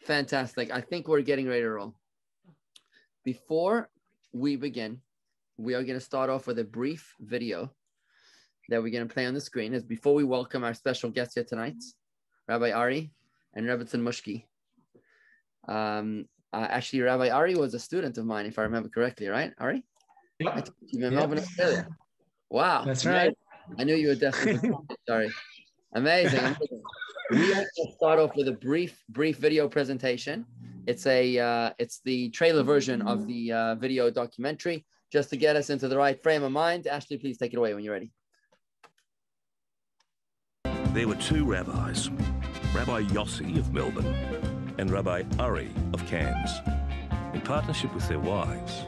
Fantastic. I think we're getting ready to roll. Before we begin, we are going to start off with a brief video that we're going to play on the screen. As before we welcome our special guests here tonight, Rabbi Ari and Rabbi Mushki. Actually, Rabbi Ari was a student of mine, if I remember correctly, right, Ari? Yep. You're in Melbourne, Australia. Wow. That's right. I knew you were destined for sorry. Amazing. We are going to start off with a brief video presentation. It's the trailer version of the video documentary, just to get us into the right frame of mind. Ashley, please take it away when you're ready. There were two rabbis, Rabbi Yossi of Melbourne and Rabbi Ari of Cairns. In partnership with their wives,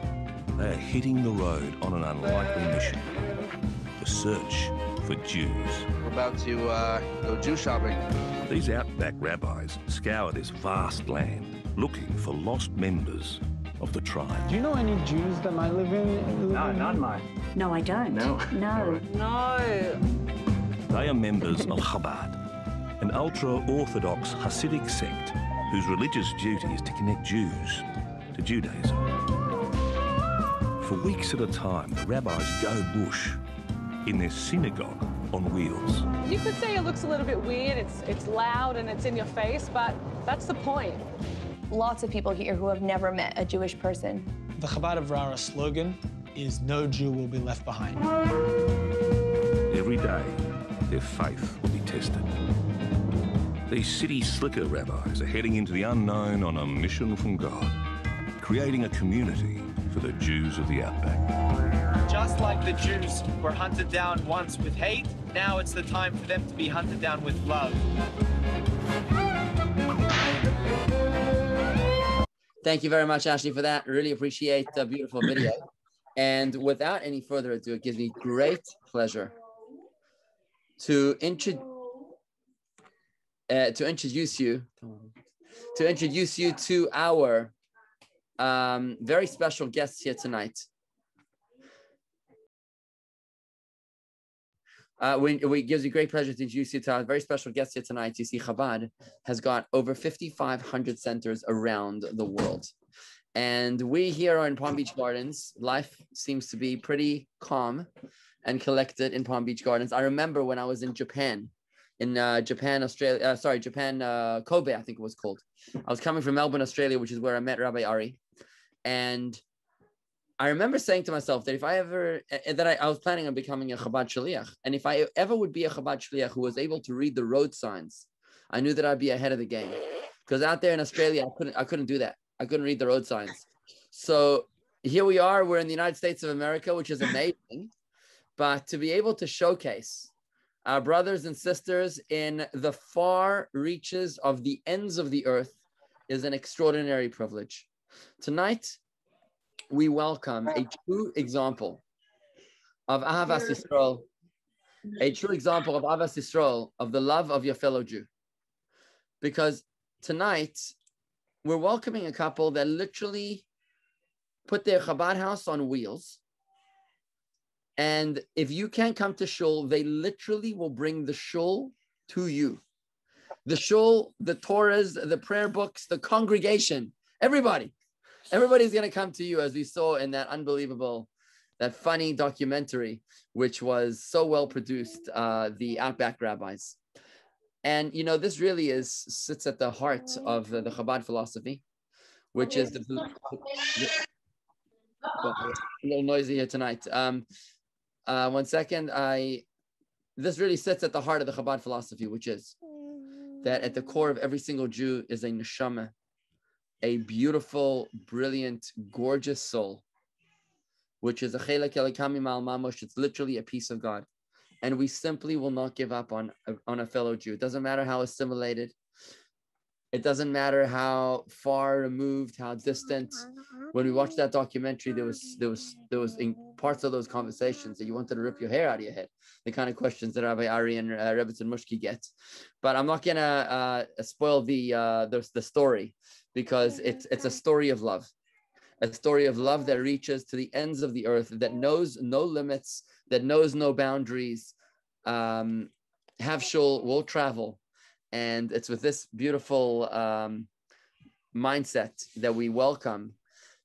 they are hitting the road on an unlikely mission, the search for Jews. We're about to go Jew shopping. These Outback rabbis scour this vast land looking for lost members of the tribe. Do you know any Jews that might live in? No, not mine. No, I don't. No. No. They are members of Chabad, an ultra-Orthodox Hasidic sect whose religious duty is to connect Jews to Judaism. For weeks at a time, the rabbis go bush in their synagogue on wheels. You could say it looks a little bit weird, it's loud and it's in your face, but that's the point. Lots of people here who have never met a Jewish person. The Chabad of Rara slogan is "No Jew will be left behind." Every day, their faith will be tested. These city slicker rabbis are heading into the unknown on a mission from God, creating a community for the Jews of the Outback. Just like the Jews were hunted down once with hate, now it's the time for them to be hunted down with love. Thank you very much, Ashley, for that. Really appreciate the beautiful video. And without any further ado, it gives me great pleasure to introduce you to our very special guests here tonight. We gives me great pleasure to introduce you to our very special guests here tonight. You see, Chabad has got over 5,500 centers around the world. And we here in Palm Beach Gardens, life seems to be pretty calm and collected in Palm Beach Gardens. I remember when I was in Japan, Kobe, I think it was called. I was coming from Melbourne, Australia, which is where I met Rabbi Ari. And I remember saying to myself that if I ever, I was planning on becoming a Chabad Shaliach. And if I ever would be a Chabad Shaliach who was able to read the road signs, I knew that I'd be ahead of the game. Because out there in Australia, I couldn't do that. I couldn't read the road signs. So here we are, we're in the United States of America, which is amazing. But to be able to showcase our brothers and sisters in the far reaches of the ends of the earth is an extraordinary privilege. Tonight, we welcome a true example of Ahavas Yisrael, of the love of your fellow Jew. Because tonight, we're welcoming a couple that literally put their Chabad house on wheels. And if you can't come to shul, they literally will bring the shul to you. The shul, the Torahs, the prayer books, the congregation, everybody's going to come to you, as we saw in that that funny documentary, which was so well produced, the Outback Rabbis. And, you know, this really sits at the heart of the Chabad philosophy, which is a little noisy here tonight. 1 second. This really sits at the heart of the Chabad philosophy, which is that at the core of every single Jew is a neshama, a beautiful, brilliant, gorgeous soul, which is a chelek elokamim al mamush. It's literally a piece of God. And we simply will not give up on a fellow Jew. It doesn't matter how assimilated. It doesn't matter how far removed, how distant. When we watched that documentary, there was in parts of those conversations that you wanted to rip your hair out of your head. The kind of questions that Rabbi Ari and Rabbi Mushki get. But I'm not gonna spoil the story, because it's a story of love. A story of love that reaches to the ends of the earth, that knows no limits, that knows no boundaries. Have shul, will travel. And it's with this beautiful mindset that we welcome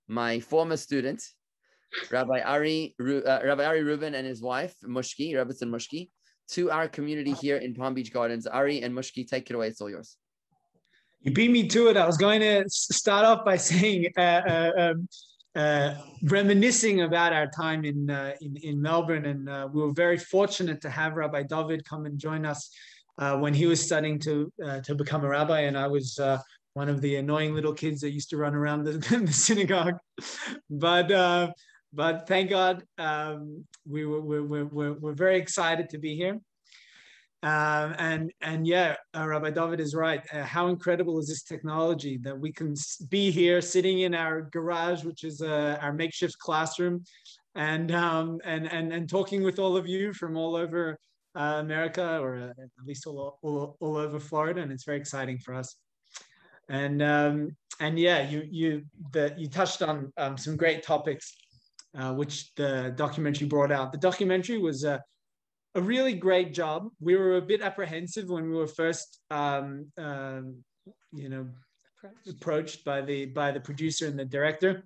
my former student, Rabbi Ari Rubin and his wife, Mushki, Rebbetzin Mushki, to our community here in Palm Beach Gardens. Ari and Mushki, take it away. It's all yours. You beat me to it. I was going to start off by saying, reminiscing about our time in Melbourne, and we were very fortunate to have Rabbi David come and join us when he was studying to become a rabbi, and I was one of the annoying little kids that used to run around the synagogue. But thank God, we're very excited to be here. And yeah, Rabbi David is right. How incredible is this technology that we can be here sitting in our garage, which is our makeshift classroom, and talking with all of you from all over America, or at least all over Florida, and it's very exciting for us. And yeah, you touched on some great topics, which the documentary brought out. The documentary was a really great job. We were a bit apprehensive when we were first, approached by the producer and the director,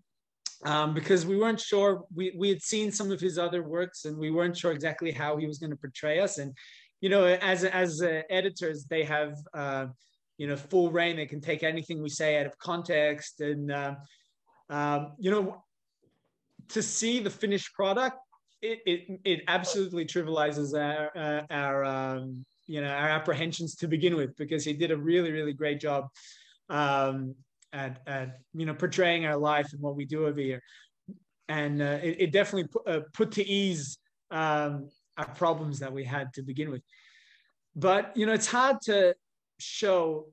because we weren't sure. We had seen some of his other works, and we weren't sure exactly how he was going to portray us. And as editors, they have full reign. They can take anything we say out of context, and to see the finished product, it absolutely trivializes our apprehensions to begin with, because he did a really, really great job at portraying our life and what we do over here, and it definitely put to ease our problems that we had to begin with. But it's hard to show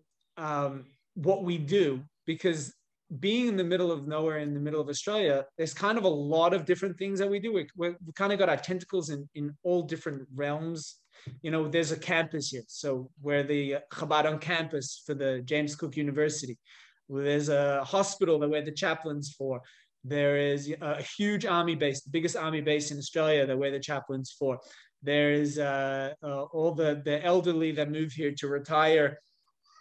what we do, because being in the middle of nowhere, in the middle of Australia, there's kind of a lot of different things that we do. We kind of got our tentacles in all different realms. There's a campus here. So we're the Chabad on campus for the James Cook University. There's a hospital that we're the chaplains for. There is a huge army base, the biggest army base in Australia, that we're the chaplains for. There is all the elderly that move here to retire.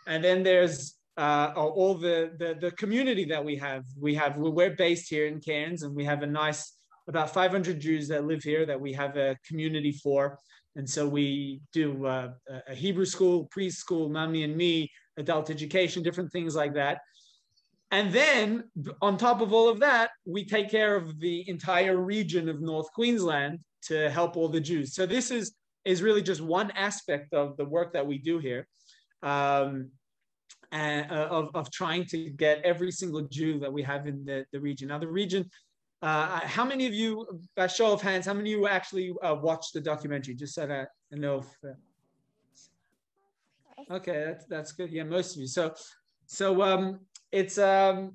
And then there's all the community that we have. We're based here in Cairns, and we have about 500 Jews that live here that we have a community for. And so we do a Hebrew school, preschool, Mamni and Me, adult education, different things like that. And then on top of all of that, we take care of the entire region of North Queensland to help all the Jews. So this is really just one aspect of the work that we do here. Of trying to get every single Jew that we have in the region. Now, the region, how many of you, by show of hands, how many of you actually watched the documentary? Just so that I know if... okay, that's good. Yeah, most of you. So it's in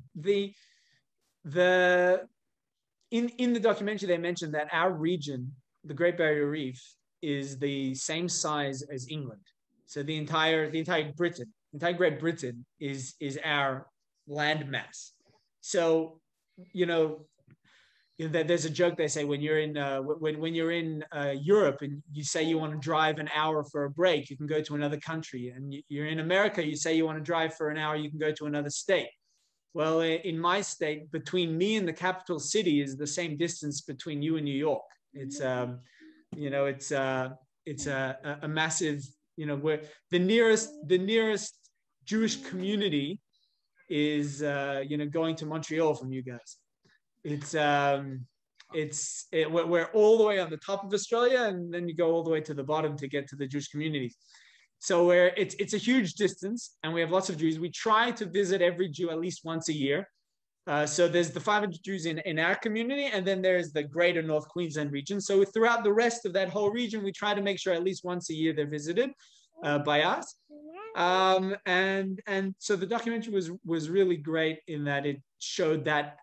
the documentary, they mentioned that our region, the Great Barrier Reef, is the same size as England. So the entire Britain, entire Great Britain is our land mass. So there's a joke they say when you're in Europe and you say you want to drive an hour for a break, you can go to another country. And you're in America, you say you want to drive for an hour, you can go to another state. Well, in my state, between me and the capital city is the same distance between you and New York. It's it's a massive. Where the nearest Jewish community is, going to Montreal from you guys. We're all the way on the top of Australia, and then you go all the way to the bottom to get to the Jewish communities. So it's a huge distance, and we have lots of Jews. We try to visit every Jew at least once a year. So there's the 500 Jews in our community, and then there's the greater North Queensland region. So throughout the rest of that whole region, we try to make sure at least once a year they're visited by us. And so the documentary was really great in that it showed that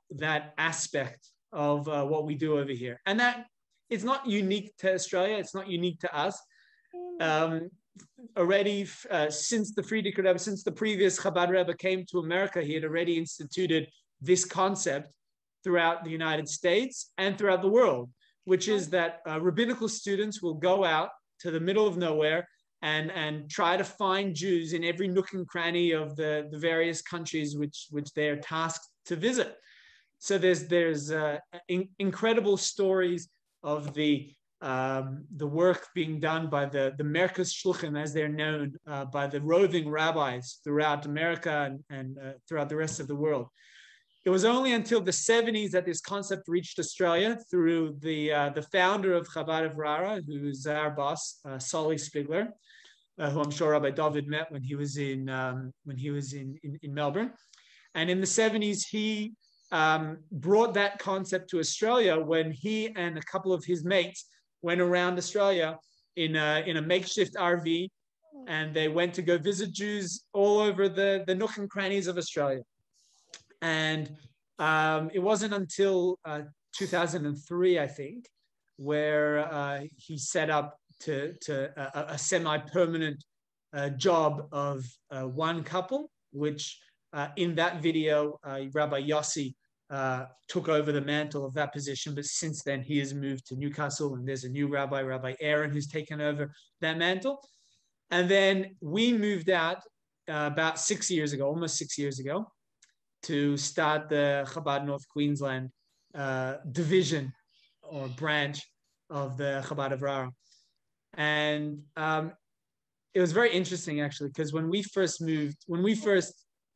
aspect of what we do over here. And that it's not unique to Australia. It's not unique to us. Already since the Frierdiker Rebbe, since the previous Chabad Rebbe came to America, he had already instituted this concept throughout the United States and throughout the world, which is that rabbinical students will go out to the middle of nowhere and try to find Jews in every nook and cranny of the various countries which they're tasked to visit. So there's incredible stories of the work being done by the Merkos Shluchim, as they're known, by the roving rabbis throughout America and throughout the rest of the world. It was only until the 70s that this concept reached Australia through the founder of Chabad of Rara, who's our boss, Solly Spigler, who I'm sure Rabbi David met when he was in Melbourne. And in the 70s, he brought that concept to Australia when he and a couple of his mates went around Australia in a makeshift RV, and they went to go visit Jews all over the nook and crannies of Australia. And it wasn't until 2003, I think, where he set up a semi-permanent job of one couple, which in that video, Rabbi Yossi took over the mantle of that position. But since then, he has moved to Newcastle, and there's a new rabbi, Rabbi Aaron, who's taken over that mantle. And then we moved out about 6 years ago, almost 6 years ago, to start the Chabad North Queensland division or branch of the Chabad of Rara. And it was very interesting, actually, because when we first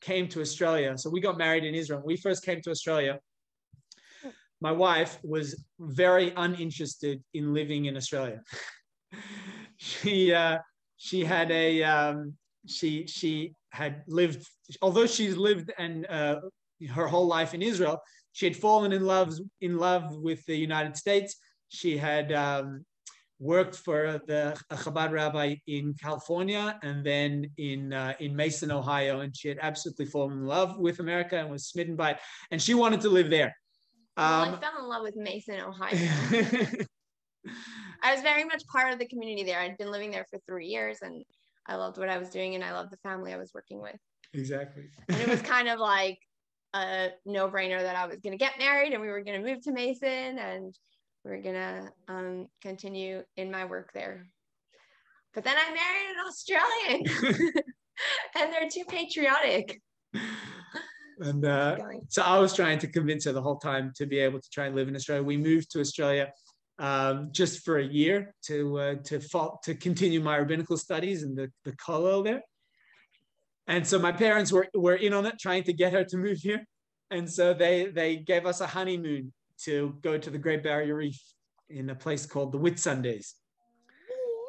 came to Australia, so we got married in Israel. When we first came to Australia, my wife was very uninterested in living in Australia. She had lived, although she's lived and her whole life in Israel, she had fallen in love with the United States. She had worked for a Chabad rabbi in California and then in Mason, Ohio, and she had absolutely fallen in love with America and was smitten by it, and she wanted to live there. Well, I fell in love with Mason, Ohio. I was very much part of the community there. I'd been living there for 3 years, and I loved what I was doing, and I loved the family I was working with. Exactly. And it was kind of like a no-brainer that I was going to get married, and we were going to move to Mason, and we were going to continue in my work there. But then I married an Australian, and they're too patriotic. And so I was trying to convince her the whole time to be able to try and live in Australia. We moved to Australia just for a year to continue my rabbinical studies and the kollel there. And so my parents were in on it, trying to get her to move here. And so they gave us a honeymoon to go to the Great Barrier Reef in a place called the Whitsundays.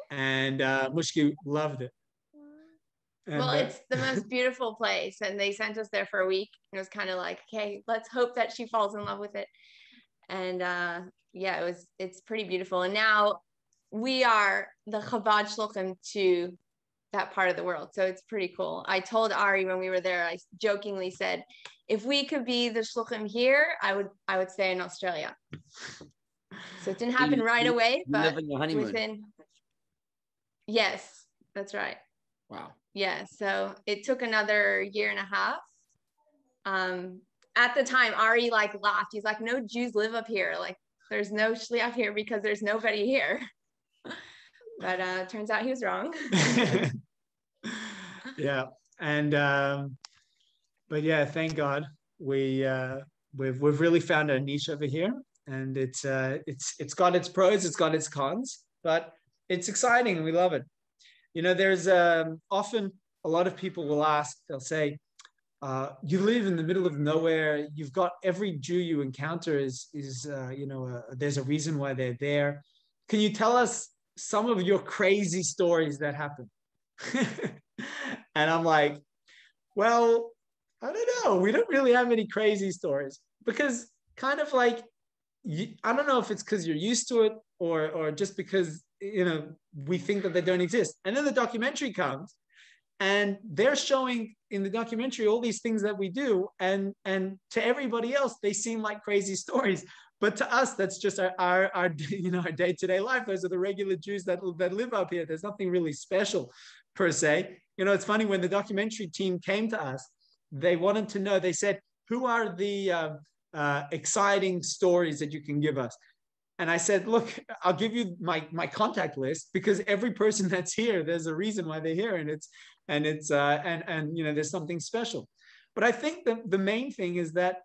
And Mushki loved it. And, well, it's the most beautiful place, and they sent us there for a week. It was kind of like, okay, let's hope that she falls in love with it. And yeah, it's pretty beautiful. And now we are the Chabad Shluchim to that part of the world, so it's pretty cool. I told Ari when we were there, I jokingly said, if we could be the Shluchim here, I would stay in Australia. So it didn't happen right away, but within. Yes, that's right. Wow. Yeah, so it took another year and a half. At the time, Ari laughed. He's like, no Jews live up here. Like, there's no shliach here because there's nobody here. But turns out he was wrong. Yeah, and but yeah, thank God we've really found our niche over here, and it's got its pros, it's got its cons, but it's exciting and we love it. You know, there's often a lot of people will ask, they'll say, you live in the middle of nowhere. You've got every Jew you encounter is there's a reason why they're there. Can you tell us some of your crazy stories that happen? And I'm like, well, I don't know. We don't really have any crazy stories because kind of like, I don't know if it's because you're used to it or just because, we think that they don't exist. And then the documentary comes and they're showing in the documentary all these things that we do. And to everybody else, they seem like crazy stories. But to us, that's just our day-to-day life. Those are the regular Jews that live up here. There's nothing really special per se. It's funny, when the documentary team came to us, they wanted to know, they said, who are the exciting stories that you can give us? And I said, look, I'll give you my contact list, because every person that's here, there's a reason why they're here, and there's something special. But I think the main thing is that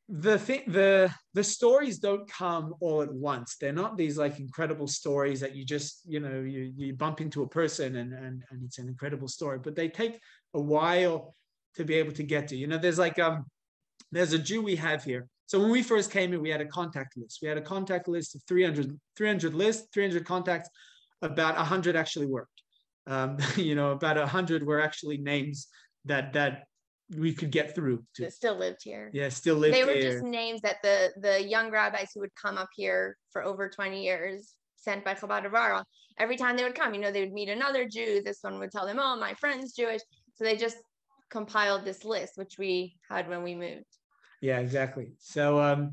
the stories don't come all at once. They're not these like incredible stories that you just, you bump into a person and it's an incredible story, but they take a while to be able to get to. There's a Jew we have here. So when we first came in, we had a contact list. We had a contact list of 300 contacts. About 100 actually worked. About 100 were actually names that we could get through to. That still lived here. Yeah, still lived here. They were just names that the young rabbis who would come up here for over 20 years, sent by Chabad Avara, every time they would come, they would meet another Jew. This one would tell them, oh, my friend's Jewish. So they just compiled this list, which we had when we moved. Yeah, exactly. So I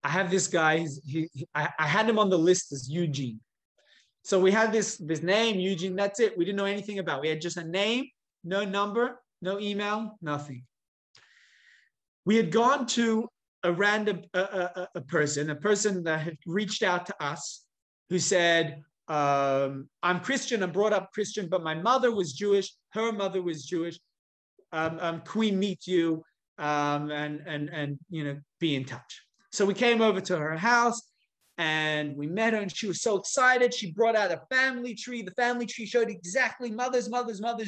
have this guy. I had him on the list as Eugene. So we had this name, Eugene. That's it. We didn't know anything about it. We had just a name, no number, no email, nothing. We had gone to a random a person that had reached out to us, who said, I'm Christian. I'm brought up Christian, but my mother was Jewish. Her mother was Jewish. Can we meet you and be in touch? So we came over to her house and we met her, and she was so excited. She brought out a family tree. The family tree showed exactly mother's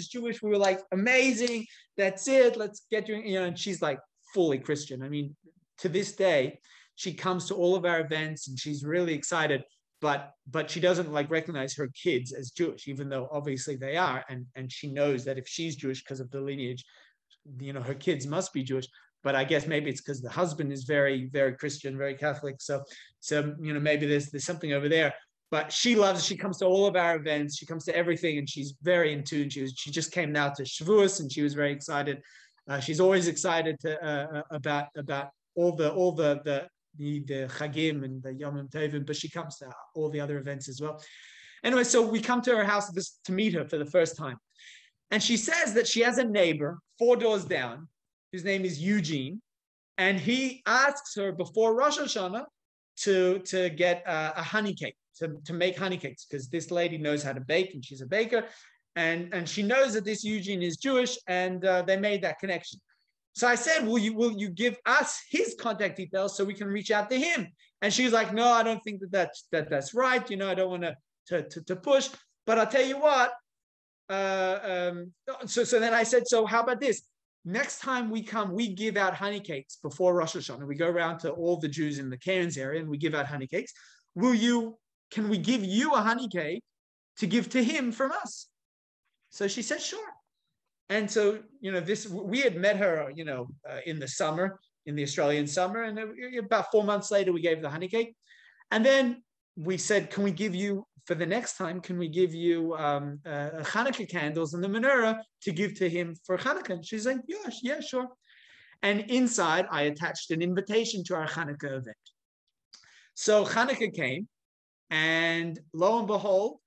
Jewish. We were like, amazing. That's it. Let's get you. And she's like fully Christian. I mean, to this day, she comes to all of our events and she's really excited. But she doesn't recognize her kids as Jewish, even though obviously they are. And she knows that if she's Jewish because of the lineage, her kids must be Jewish. But I guess maybe it's because the husband is very, very Christian, very Catholic. So maybe there's something over there. But she loves it. She comes to all of our events. She comes to everything, and she's very in tune. She just came now to Shavuos, and she was very excited. She's always excited about all the Chagim and the Yom Tovim, but she comes to all the other events as well. Anyway, so we come to her house to meet her for the first time. And she says that she has a neighbor 4 doors down, whose name is Eugene. And he asks her before Rosh Hashanah to get a honey cake, to make honey cakes, because this lady knows how to bake and she's a baker. And she knows that this Eugene is Jewish, and they made that connection. So I said, will you give us his contact details so we can reach out to him? And she's like, no, I don't think that's right. I don't want to push, but I'll tell you what. So then I said, so how about this? Next time we come, we give out honey cakes before Rosh Hashanah. We go around to all the Jews in the Cairns area and we give out honey cakes. Can we give you a honey cake to give to him from us? So she said, sure. And so, we had met her, in the summer, in the Australian summer. And about 4 months later, we gave the honey cake. And then we said, can we give you, for the next time, can we give you Hanukkah candles and the menorah to give to him for Hanukkah? And she's like, yeah, sure. And inside, I attached an invitation to our Hanukkah event. So Hanukkah came, and lo and behold,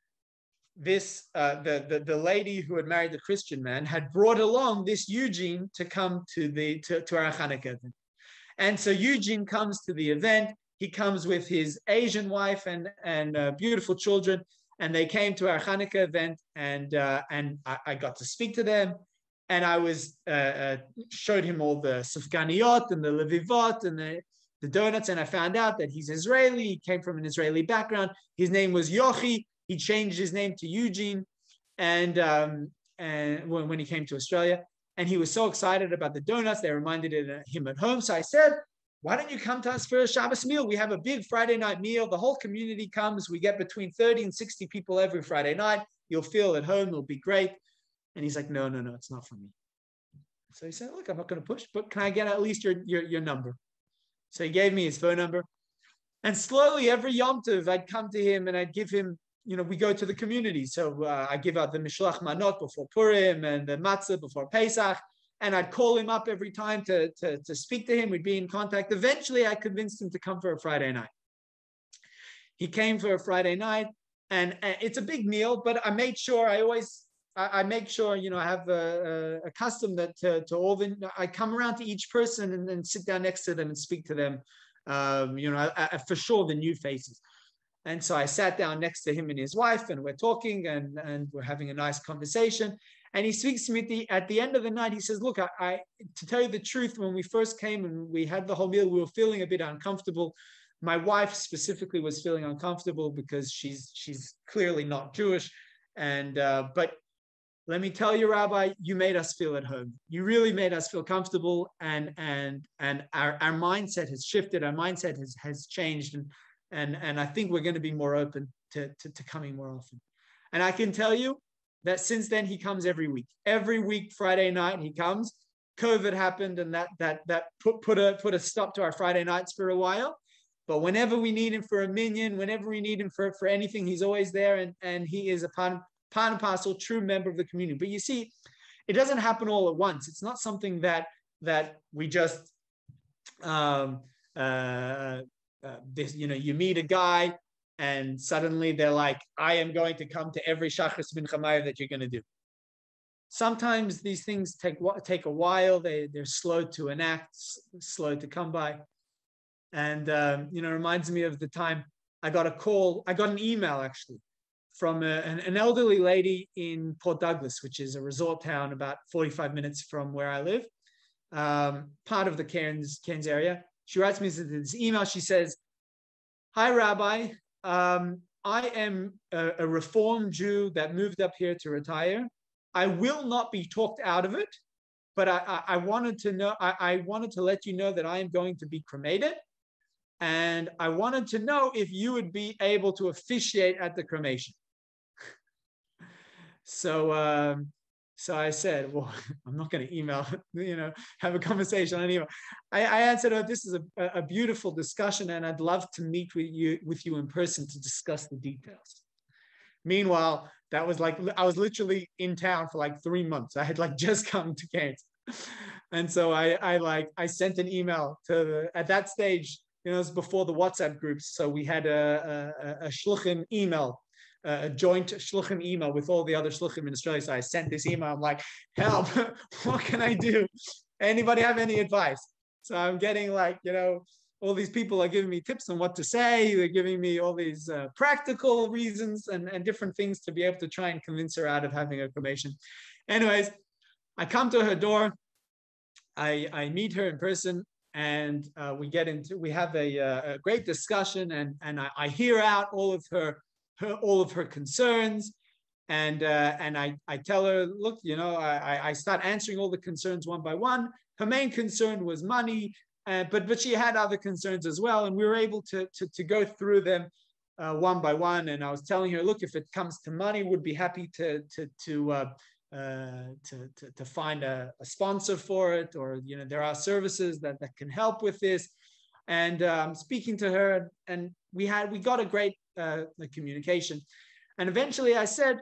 this the lady who had married the Christian man had brought along this Eugene to come to our Hanukkah event. And so Eugene comes to the event. He comes with his Asian wife and beautiful children, and they came to our Hanukkah event. And I got to speak to them, and I was showed him all the sufganiyot and the levivot and the donuts, and I found out that he's Israeli. He came from an Israeli background. His name was Yochi. He changed his name to Eugene, and when he came to Australia, and he was so excited about the donuts, they reminded him at home. So I said, why don't you come to us for a Shabbos meal? We have a big Friday night meal. The whole community comes. We get between 30 and 60 people every Friday night. You'll feel at home. It'll be great. And he's like, no, it's not for me. So he said, look, I'm not going to push, but can I get at least your number? So he gave me his phone number. And slowly, every Yom Tov, I'd come to him and I'd give him, we go to the community. So I give out the Mishloach Manot before Purim and the Matzah before Pesach. And I'd call him up every time to speak to him. We'd be in contact. Eventually, I convinced him to come for a Friday night. He came for a Friday night, and it's a big meal, but I made sure, I make sure, I have a custom that to all I come around to each person and sit down next to them and speak to them For sure the new faces. And so I sat down next to him and his wife, and we're talking and we're having a nice conversation. And he speaks to me at the end of the night. He says, look, I to tell you the truth, when we first came and we had the whole meal, we were feeling a bit uncomfortable. My wife specifically was feeling uncomfortable because she's clearly not Jewish. And but let me tell you, Rabbi, you made us feel at home. You really made us feel comfortable, and our mindset has shifted. Our mindset has changed, and I think we're going to be more open to coming more often. And I can tell you that since then he comes every week. Every week, Friday night he comes. COVID happened, and that put a stop to our Friday nights for a while. But whenever we need him for a minyan, whenever we need him for anything, he's always there, and he is a part and parcel, true member of the community. But you see, it doesn't happen all at once. It's not something that we just you meet a guy and suddenly they're like, I am going to come to every Shachris bin Chamayv that you're going to do. Sometimes these things take a while. They're slow to enact, slow to come by. And, reminds me of the time I got an email actually from an elderly lady in Port Douglas, which is a resort town about 45 minutes from where I live, part of the Cairns area. She writes me this email. She says, hi, Rabbi. I am a Reformed Jew that moved up here to retire. I will not be talked out of it, but I wanted to know, I wanted to let you know that I am going to be cremated. And I wanted to know if you would be able to officiate at the cremation. So I said, well, I'm not going to email, have a conversation on email. I answered, oh, this is a beautiful discussion, and I'd love to meet with you in person to discuss the details. Meanwhile, that was like, I was literally in town for like 3 months. I had like just come to Cairns. And so I sent an email at that stage, it was before the WhatsApp groups. So we had a shluchim email, a joint shluchim email with all the other shluchim in Australia. So I sent this email. I'm like, help, what can I do? Anybody have any advice? So I'm getting like, all these people are giving me tips on what to say. They're giving me all these practical reasons and different things to be able to try and convince her out of having a cremation. Anyways, I come to her door. I meet her in person. And we have a great discussion, and I hear out all of her concerns, and I tell her, look, I start answering all the concerns one by one. Her main concern was money, but she had other concerns as well, and we were able to go through them one by one. And I was telling her, look, if it comes to money, would be happy to find a sponsor for it, or there are services that can help with this. And speaking to her, and we got a great communication. And eventually I said,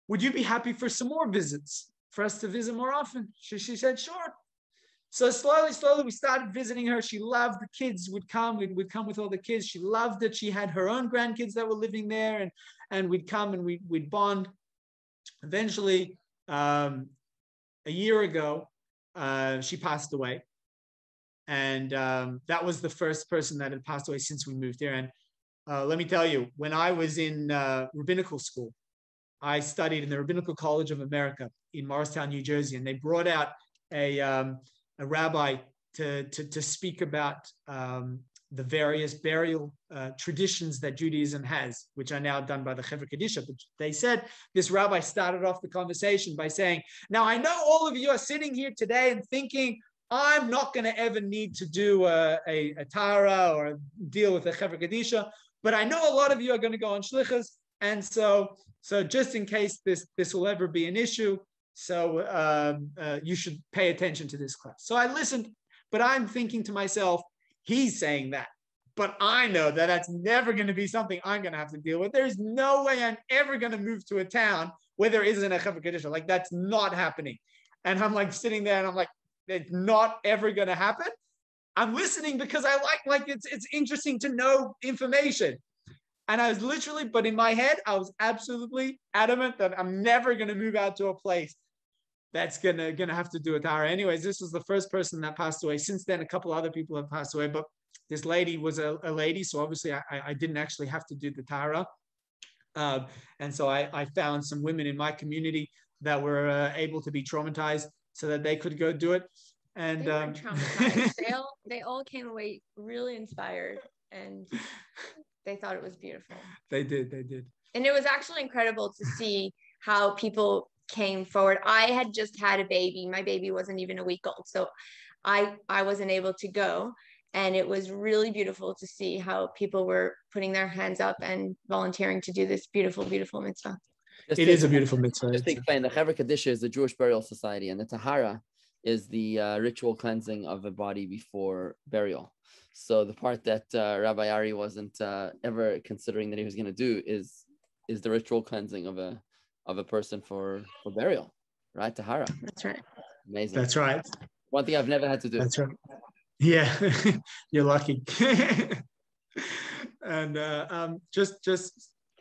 would you be happy for some more visits, for us to visit more often? She said, sure. So slowly we started visiting her. She loved the kids would come. We'd come with all the kids. She loved it. She had her own grandkids that were living there, and we'd come and we'd bond. Eventually, a year ago, she passed away. And that was the first person that had passed away since we moved here. And let me tell you, when I was in rabbinical school, I studied in the Rabbinical College of America in Morristown, New Jersey, and they brought out a rabbi to speak about the various burial traditions that Judaism has, which are now done by the Chevra Kadisha. But they said, this rabbi started off the conversation by saying, now I know all of you are sitting here today and thinking, I'm not going to ever need to do a Tara or deal with a Chevra Kadisha, but I know a lot of you are going to go on Shlichus. And so just in case this will ever be an issue, so you should pay attention to this class. So I listened, but I'm thinking to myself, he's saying that, but I know that that's never going to be something I'm going to have to deal with. There's no way I'm ever going to move to a town where there isn't a Chevra Kadisha. Like, that's not happening. And I'm like sitting there and I'm like, it's not ever going to happen. I'm listening because I like it's interesting to know information. And I was literally, but in my head, I was absolutely adamant that I'm never going to move out to a place that's gonna have to do a Tara. Anyways, this was the first person that passed away. Since then, a couple other people have passed away. But This lady was a lady, so obviously I didn't actually have to do the tahara. And so I found some women in my community that were able to be traumatized so that they could go do it. And they weren't traumatized. They all came away really inspired, and they thought it was beautiful. They did. And it was actually incredible to see how people came forward. I had just had a baby. My baby wasn't even a week old, so I wasn't able to go. And it was really beautiful to see how people were putting their hands up and volunteering to do this beautiful, beautiful mitzvah. It is a beautiful mitzvah. Just to explain, the Chevra Kadisha is the Jewish burial society, and the Tahara is the ritual cleansing of a body before burial. So the part that Rabbi Ari wasn't ever considering that he was going to do is the ritual cleansing of a person for burial, right? Tahara. That's right. Amazing. That's right. One thing I've never had to do. That's right. Yeah, you're lucky. And just was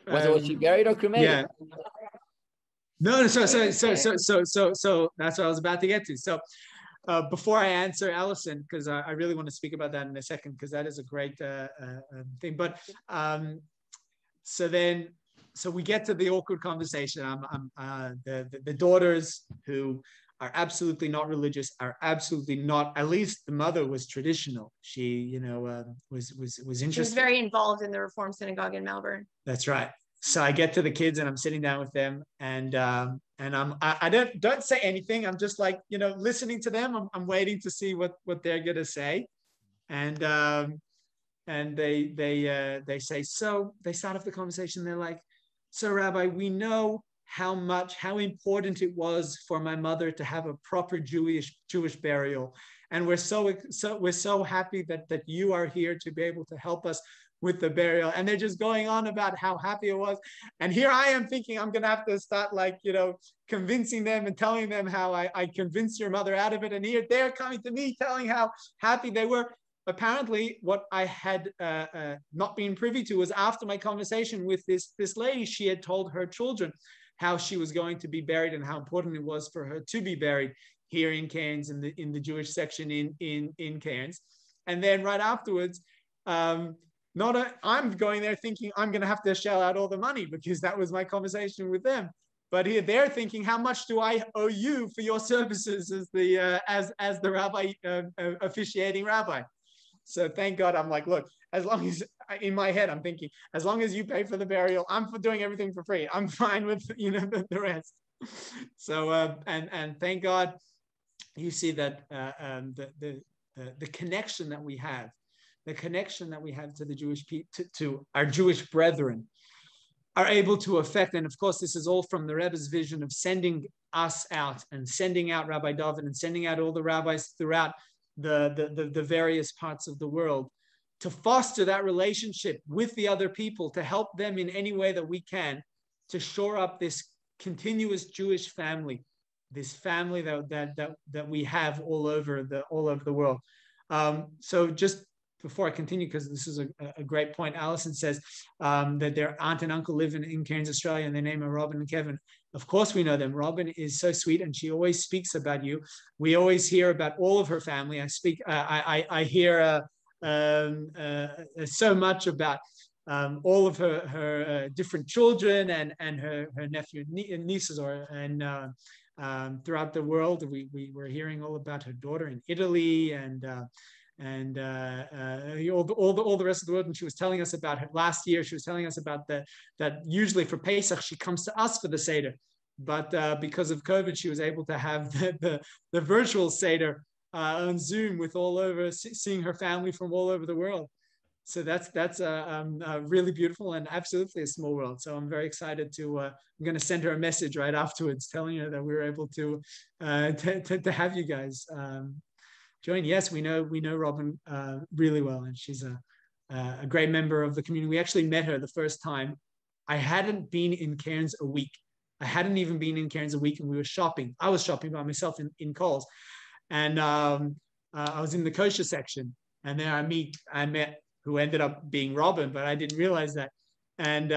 it she buried or cremated? Yeah. No, so that's what I was about to get to. So before I answer Allison, because I really want to speak about that in a second, because that is a great thing. But so we get to the awkward conversation. The daughters who are absolutely not religious, are absolutely not, at least the mother was traditional. She, was interested. She was very involved in the Reform Synagogue in Melbourne. That's right. So I get to the kids and I'm sitting down with them, and I don't say anything. I'm just like, listening to them. I'm waiting to see what they're gonna say. And they say, so they start off the conversation. They're like, so Rabbi, we know how important it was for my mother to have a proper Jewish burial. And we're so happy that you are here to be able to help us with the burial. And they're just going on about how happy it was. And here I am thinking I'm going to have to start convincing them and telling them how I convinced your mother out of it. And here they're coming to me telling how happy they were. Apparently what I had not been privy to was after my conversation with this lady, she had told her children how she was going to be buried and how important it was for her to be buried here in Cairns, in the Jewish section in Cairns. And then right afterwards, I'm going there thinking I'm going to have to shell out all the money because that was my conversation with them. But here they're thinking, how much do I owe you for your services as the rabbi, officiating rabbi? So thank God, I'm like, look, as long as in my head, I'm thinking, as long as you pay for the burial, I'm for doing everything for free. I'm fine with, the rest. So, and thank God, you see that the connection that we have, to the Jewish people, to our Jewish brethren, are able to affect. And of course, this is all from the Rebbe's vision of sending us out and sending out Rabbi David and sending out all the rabbis throughout the various parts of the world to foster that relationship with the other people, to help them in any way that we can, to shore up this continuous Jewish family, this family that we have all over the world. So just before I continue, because this is a great point, Alison says that their aunt and uncle live in Cairns, Australia, and their name are Robin and Kevin. Of course we know them. Robin is so sweet, and she always speaks about you. We always hear about all of her family. I hear so much about all of her different children and her nephew and nieces, throughout the world. We were hearing all about her daughter in Italy and all the rest of the world. And she was telling us about her last year. She was telling us about that usually for Pesach she comes to us for the Seder, but because of COVID she was able to have the virtual Seder on Zoom with seeing her family from all over the world. So that's really beautiful and absolutely a small world. So I'm very excited to. I'm going to send her a message right afterwards, telling her that we were able to have you guys join. Yes, we know Robin really well, and she's a great member of the community. We actually met her the first time. I hadn't been in Cairns a week. I hadn't even been in Cairns a week, and we were shopping. I was shopping by myself in Coles, and I was in the kosher section, and there I met who ended up being Robin, but I didn't realize that. And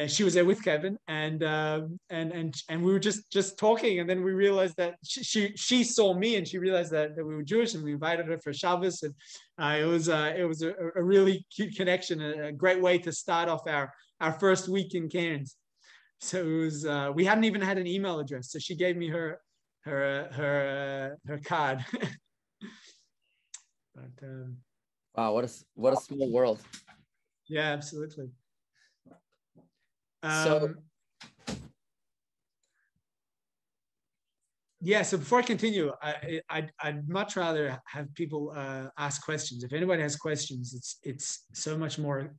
she was there with Kevin, and we were just talking, and then we realized that she saw me, and she realized that we were Jewish, and we invited her for Shabbos, and it was a really cute connection, a great way to start off our first week in Cairns. So it was we hadn't even had an email address, so she gave me her card. But wow, what a small world. Yeah, absolutely. So yeah, so before I continue, I'd much rather have people ask questions. If anybody has questions, it's so much more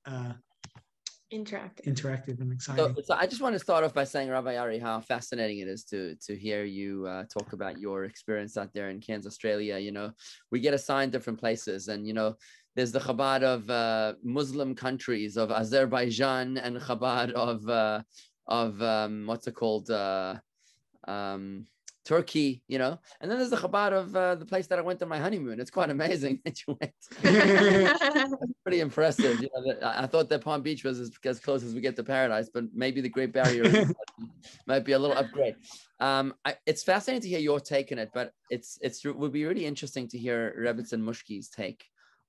interactive and exciting. So I just want to start off by saying, Rabbi Ari, how fascinating it is to hear you talk about your experience out there in Cairns, Australia. You know, we get assigned different places, and you know, there's the Chabad of Muslim countries, of Azerbaijan, and Chabad of what's it called, Turkey, you know, and then there's the Chabad of the place that I went on my honeymoon. It's quite amazing that you went. That's pretty impressive. You know, I thought that Palm Beach was as close as we get to paradise, but maybe the Great Barrier might be a little upgrade. It's fascinating to hear your take on it, but it would be really interesting to hear Rebbetzin Mushki's take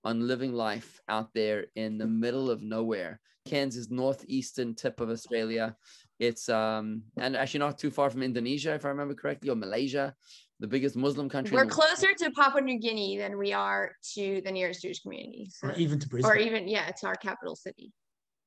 on living life out there in the middle of nowhere. Cairns is northeastern tip of Australia. It's and actually not too far from Indonesia, if I remember correctly, or Malaysia, the biggest Muslim country. We're closer to Papua New Guinea than we are to the nearest Jewish community. So, or even to Brisbane. Or even, yeah, it's our capital city.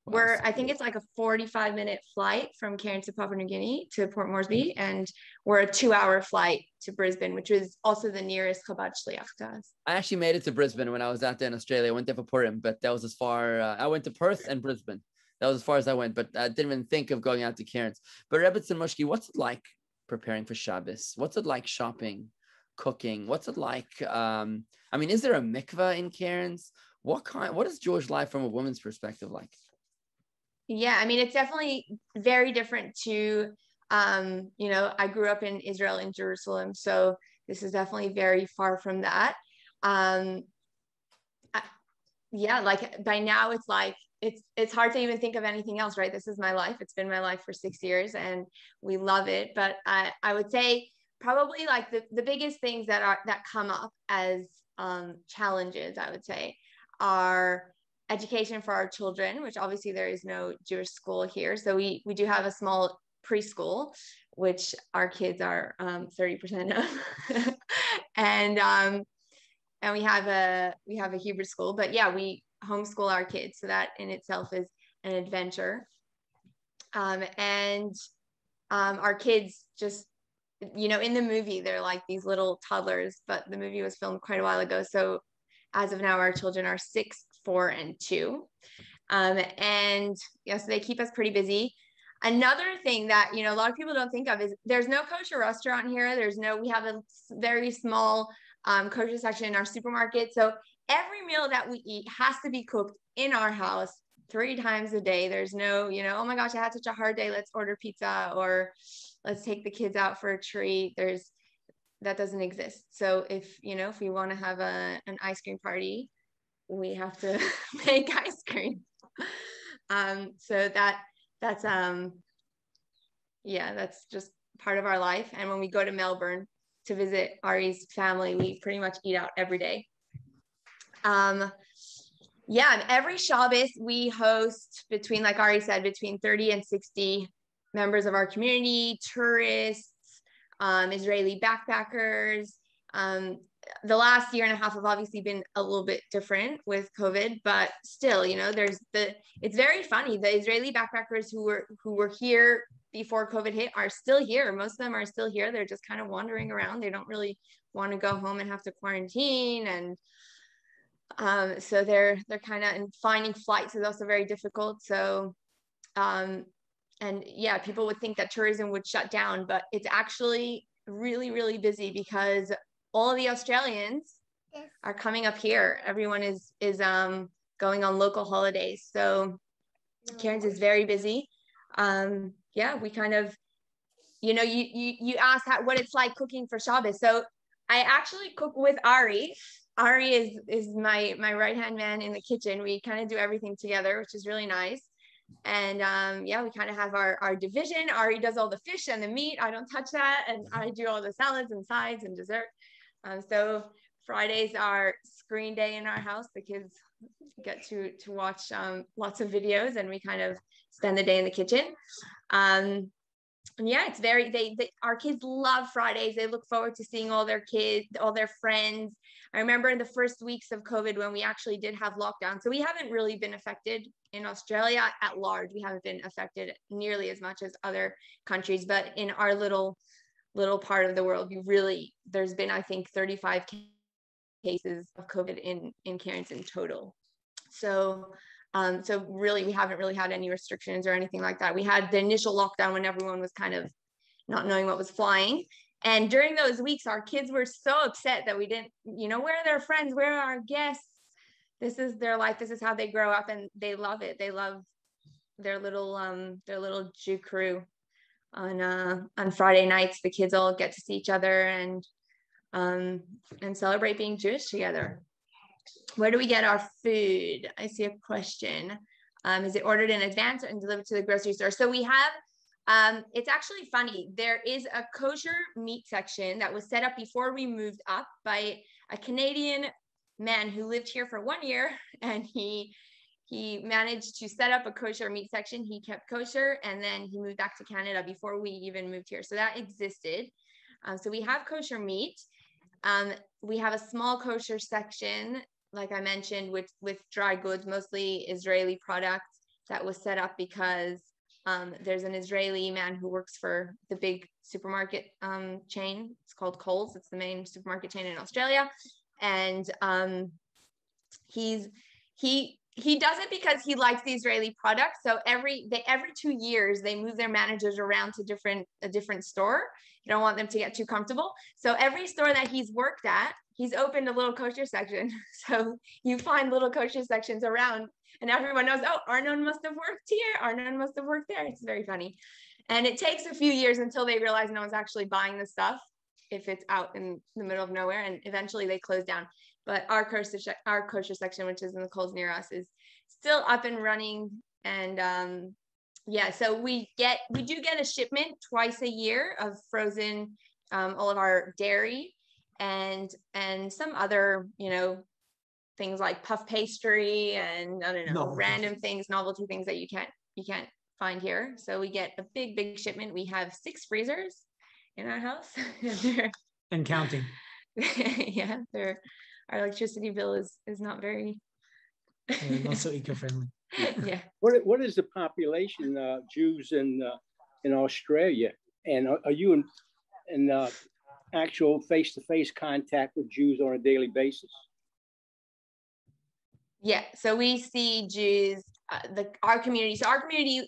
Wow, I think it's like a 45-minute flight from Cairns to Papua New Guinea to Port Moresby, and we're a 2-hour flight to Brisbane, which is also the nearest Chabad Shliach to us. I actually made it to Brisbane when I was out there in Australia. I went there for Purim, but that was as far. I went to Perth and Brisbane. That was as far as I went, but I didn't even think of going out to Cairns. But Rebbetzin Mushki, what's it like preparing for Shabbos? What's it like shopping, cooking? What's it like? I mean, is there a mikveh in Cairns? What is Jewish life from a woman's perspective like? Yeah, I mean, it's definitely very different to, you know, I grew up in Israel, in Jerusalem, so this is definitely very far from that. Yeah, like by now it's like, it's hard to even think of anything else, right? This is my life. It's been my life for 6 years and we love it. But I would say probably like the biggest things that come up as challenges, I would say, are education for our children, which obviously there is no Jewish school here. So we do have a small preschool, which our kids are 30% of. And we have a Hebrew school, but yeah, we homeschool our kids. So that in itself is an adventure. And our kids just, you know, in the movie, they're like these little toddlers, but the movie was filmed quite a while ago. So as of now, our children are 6, 4, and 2. And yes, they keep us pretty busy. Another thing that, you know, a lot of people don't think of is there's no kosher restaurant here. We have a very small kosher section in our supermarket. So every meal that we eat has to be cooked in our house 3 times a day. There's no, you know, oh my gosh, I had such a hard day, let's order pizza, or let's take the kids out for a treat. That doesn't exist. So if we want to have an ice cream party, we have to make ice cream. So that's just part of our life. And when we go to Melbourne to visit Ari's family, we pretty much eat out every day. Yeah, every Shabbos we host between, like Ari said, between 30 and 60 members of our community, tourists, Israeli backpackers. The last year and a half have obviously been a little bit different with COVID, but still, it's very funny. The Israeli backpackers who were here before COVID hit are still here. Most of them are still here. They're just kind of wandering around. They don't really want to go home and have to quarantine. And so they're kind of, and finding flights is also very difficult. So, and yeah, people would think that tourism would shut down, but it's actually really, really busy because all of the Australians are coming up here. Everyone is going on local holidays. So Cairns is very busy. Yeah, we kind of, you asked what it's like cooking for Shabbos. So I actually cook with Ari. Ari is my right-hand man in the kitchen. We kind of do everything together, which is really nice. And yeah, we kind of have our division. Ari does all the fish and the meat. I don't touch that. And I do all the salads and sides and dessert. So Fridays are screen day in our house. The kids get to watch lots of videos, and we kind of spend the day in the kitchen. And yeah, it's very, our kids love Fridays. They look forward to seeing all their kids, all their friends. I remember in the first weeks of COVID when we actually did have lockdown. So we haven't really been affected in Australia at large. We haven't been affected nearly as much as other countries, but in our little part of the world, there's been, I think, 35 cases of COVID in Cairns in total. So really, we haven't really had any restrictions or anything like that. We had the initial lockdown when everyone was kind of not knowing what was flying. And during those weeks, our kids were so upset that we didn't, where are their friends? Where are our guests? This is their life. This is how they grow up, and they love it. They love their little Jew crew. On Friday nights, the kids all get to see each other and celebrate being Jewish together. Where do we get our food? I see a question. Is it ordered in advance and delivered to the grocery store? So we have, it's actually funny. There is a kosher meat section that was set up before we moved up by a Canadian man who lived here for 1 year, and he managed to set up a kosher meat section. He kept kosher, and then he moved back to Canada before we even moved here. So that existed. So we have kosher meat. We have a small kosher section, like I mentioned, with dry goods, mostly Israeli products, that was set up because there's an Israeli man who works for the big supermarket chain. It's called Coles. It's the main supermarket chain in Australia. And he does it because he likes the Israeli product. So every 2 years, they move their managers around to a different store. You don't want them to get too comfortable. So every store that he's worked at, he's opened a little kosher section. So you find little kosher sections around, and everyone knows, oh, Arnon must have worked here. Arnon must have worked there. It's very funny. And it takes a few years until they realize no one's actually buying the stuff if it's out in the middle of nowhere, and eventually they close down. But our kosher section, which is in the Coles near us, is still up and running. And yeah, so we do get a shipment twice a year of frozen, all of our dairy and some other, things like puff pastry and I don't know, random things, novelty things that you can't find here. So we get a big shipment. We have 6 freezers in our house. And counting. Yeah, our electricity bill is not very not so eco-friendly. Yeah. What is the population Jews in Australia, and are you in actual face-to-face contact with Jews on a daily basis? Yeah, so we see Jews, our community. So our community,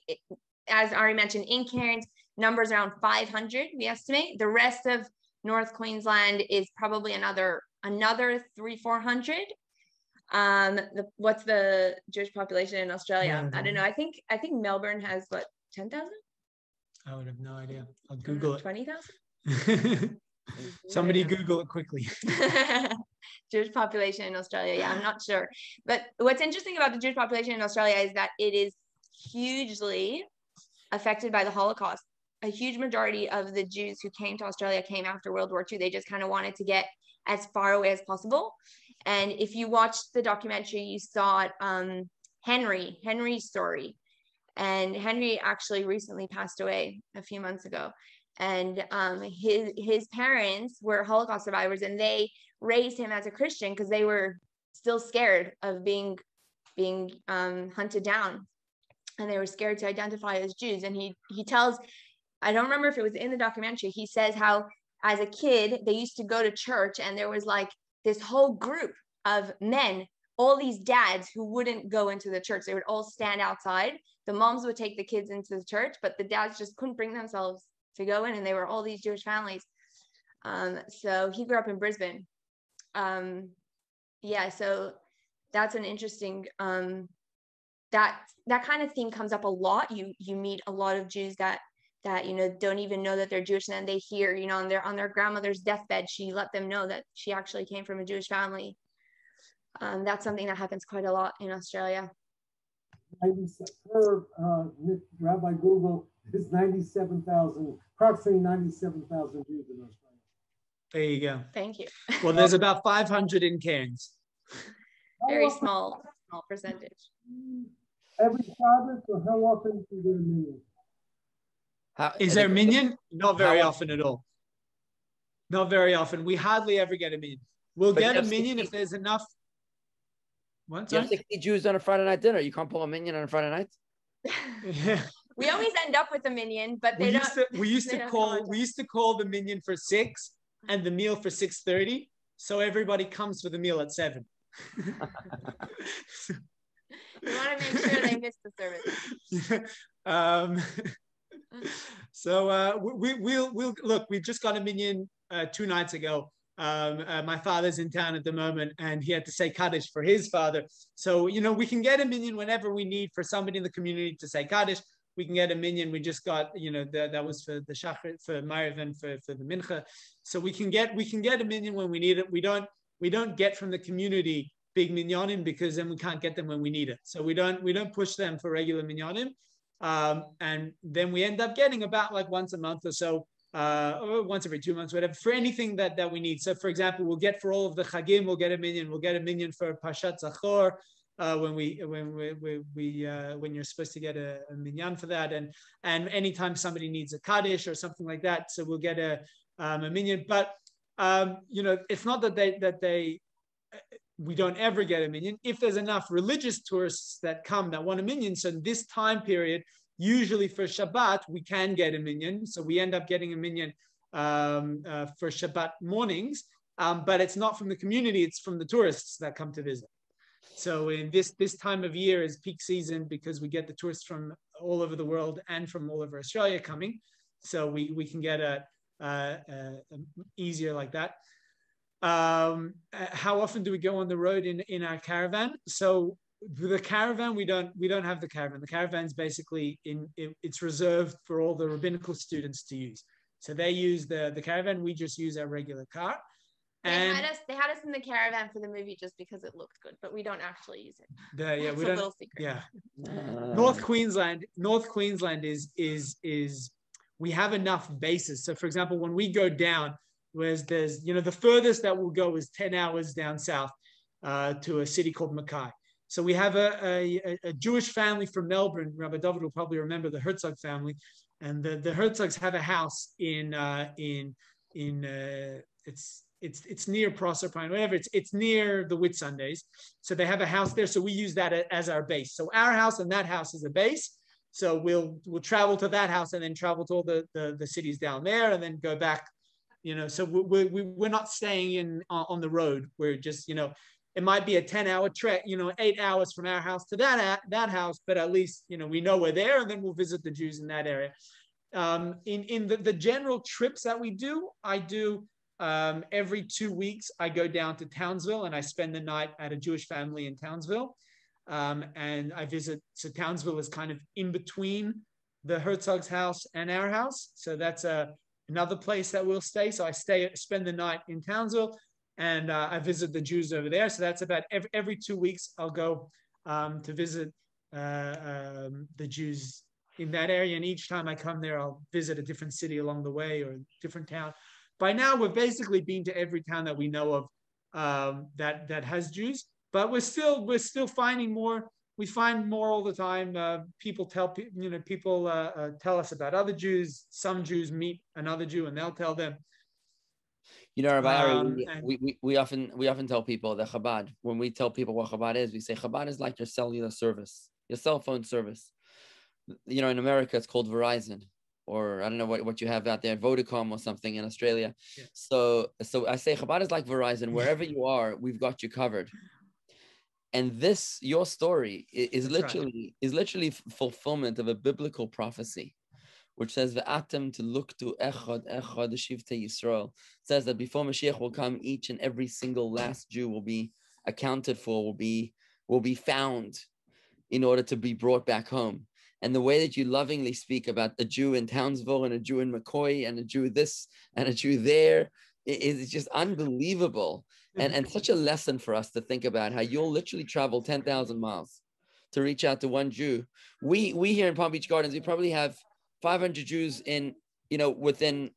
as Ari mentioned, in Cairns, numbers around 500, we estimate. The rest of North Queensland is probably another 300-400. What's the Jewish population in Australia? I don't know. I think Melbourne has what, 10,000? I would have no idea. I'll Google it. 20,000? Somebody Google it quickly. Jewish population in Australia. Yeah, I'm not sure. But what's interesting about the Jewish population in Australia is that it is hugely affected by the Holocaust. A huge majority of the Jews who came to Australia came after World War II. They just kind of wanted to get as far away as possible. And if you watched the documentary, you saw Henry's story. And Henry actually recently passed away a few months ago. And his parents were Holocaust survivors, and they raised him as a Christian because they were still scared of being hunted down, and they were scared to identify as Jews. And he tells, I don't remember if it was in the documentary, he says how as a kid they used to go to church, and there was like this whole group of men, all these dads who wouldn't go into the church. They would all stand outside. The moms would take the kids into the church, but the dads just couldn't bring themselves to go in, and they were all these Jewish families. So he grew up in Brisbane. Yeah, so that's an interesting, that kind of thing comes up a lot. You meet a lot of Jews that don't even know that they're Jewish, and then they hear, on their grandmother's deathbed, she let them know that she actually came from a Jewish family. That's something that happens quite a lot in Australia. per Rabbi Google is 97,000, approximately 97,000 Jews in Australia. There you go. Thank you. Well, there's about 500 in Cairns. Very small percentage. Every Shabbos, or how often do you get a minyan? Is there a minyan? Not very often at all. Not very often. We hardly ever get a minyan. We'll get a minyan if there's enough. What? You have 60 Jews on a Friday night dinner. You can't pull a minyan on a Friday night. Yeah. We always end up with a minyan, but they we used to call the minyan for 6 and the meal for 6:30. So everybody comes for the meal at 7. We want to make sure they miss the service. So we'll look. We just got a minyan 2 nights ago. My father's in town at the moment, and he had to say Kaddish for his father. So we can get a minyan whenever we need for somebody in the community to say Kaddish. We can get a minyan. We just got that was for the Shachrit, for Ma'ariv, and for the Mincha. So we can get a minyan when we need it. We don't get from the community big minyanim because then we can't get them when we need it. So we don't push them for regular minyanim, and then we end up getting about like once a month or so, or once every 2 months, whatever, for anything that we need. So for example, we'll get for all of the Chagim, we'll get a minyan. We'll get a minyan for Pashat Zachor when you're supposed to get a minyan for that, and anytime somebody needs a Kaddish or something like that, so we'll get a minyan. But it's not that we don't ever get a minyan. If there's enough religious tourists that come that want a minyan, so in this time period, usually for Shabbat, we can get a minyan. So we end up getting a minyan for Shabbat mornings, but it's not from the community, it's from the tourists that come to visit. So in this time of year is peak season because we get the tourists from all over the world and from all over Australia coming. So we can get a easier like that. How often do we go on the road in our caravan? So the caravan, we don't have the caravan. The caravan's basically it's reserved for all the rabbinical students to use. So they use the caravan. We just use our regular car. They had us in the caravan for the movie just because it looked good, but we don't actually use it. We don't. A little secret. Yeah. North Queensland is we have enough bases. So for example, when we go down, whereas there's the furthest that we'll go is 10 hours down south to a city called Mackay. So we have a Jewish family from Melbourne. Rabbi David will probably remember the Herzog family, and the Herzogs have a house it's near Proserpine, whatever. It's near the Whitsundays. So they have a house there. So we use that as our base. So our house and that house is a base. So we'll travel to that house and then travel to all the cities down there and then go back. So we're not staying on the road. We're just it might be a 10-hour trek, 8 hours from our house to that house, but at least we know we're there, and then we'll visit the Jews in that area. In the general trips that we do, I do. Every 2 weeks, I go down to Townsville and I spend the night at a Jewish family in Townsville. And I visit, so Townsville is kind of in between the Herzog's house and our house. So that's another place that we'll stay. So I spend the night in Townsville and I visit the Jews over there. So that's about every 2 weeks, I'll go to visit the Jews in that area. And each time I come there, I'll visit a different city along the way or a different town. By now, we've basically been to every town that we know of that has Jews, but we're still finding more. We find more all the time. People tell us about other Jews. Some Jews meet another Jew and they'll tell them. Rabbi, we often tell people that Chabad. When we tell people what Chabad is, we say Chabad is like your cellular service, your cell phone service. In America, it's called Verizon. Or I don't know what you have out there, Vodacom or something in Australia. Yeah. So I say Chabad is like Verizon. Wherever you are, we've got you covered. And your story is literally fulfillment of a biblical prophecy, which says V'atem to look to echad shivtei Yisrael. It says that before Mashiach will come, each and every single last Jew will be accounted for, will be found in order to be brought back home. And the way that you lovingly speak about a Jew in Townsville and a Jew in McCoy and a Jew this and a Jew there is just unbelievable. And such a lesson for us to think about how you'll literally travel 10,000 miles to reach out to one Jew. We here in Palm Beach Gardens, we probably have 500 Jews in, within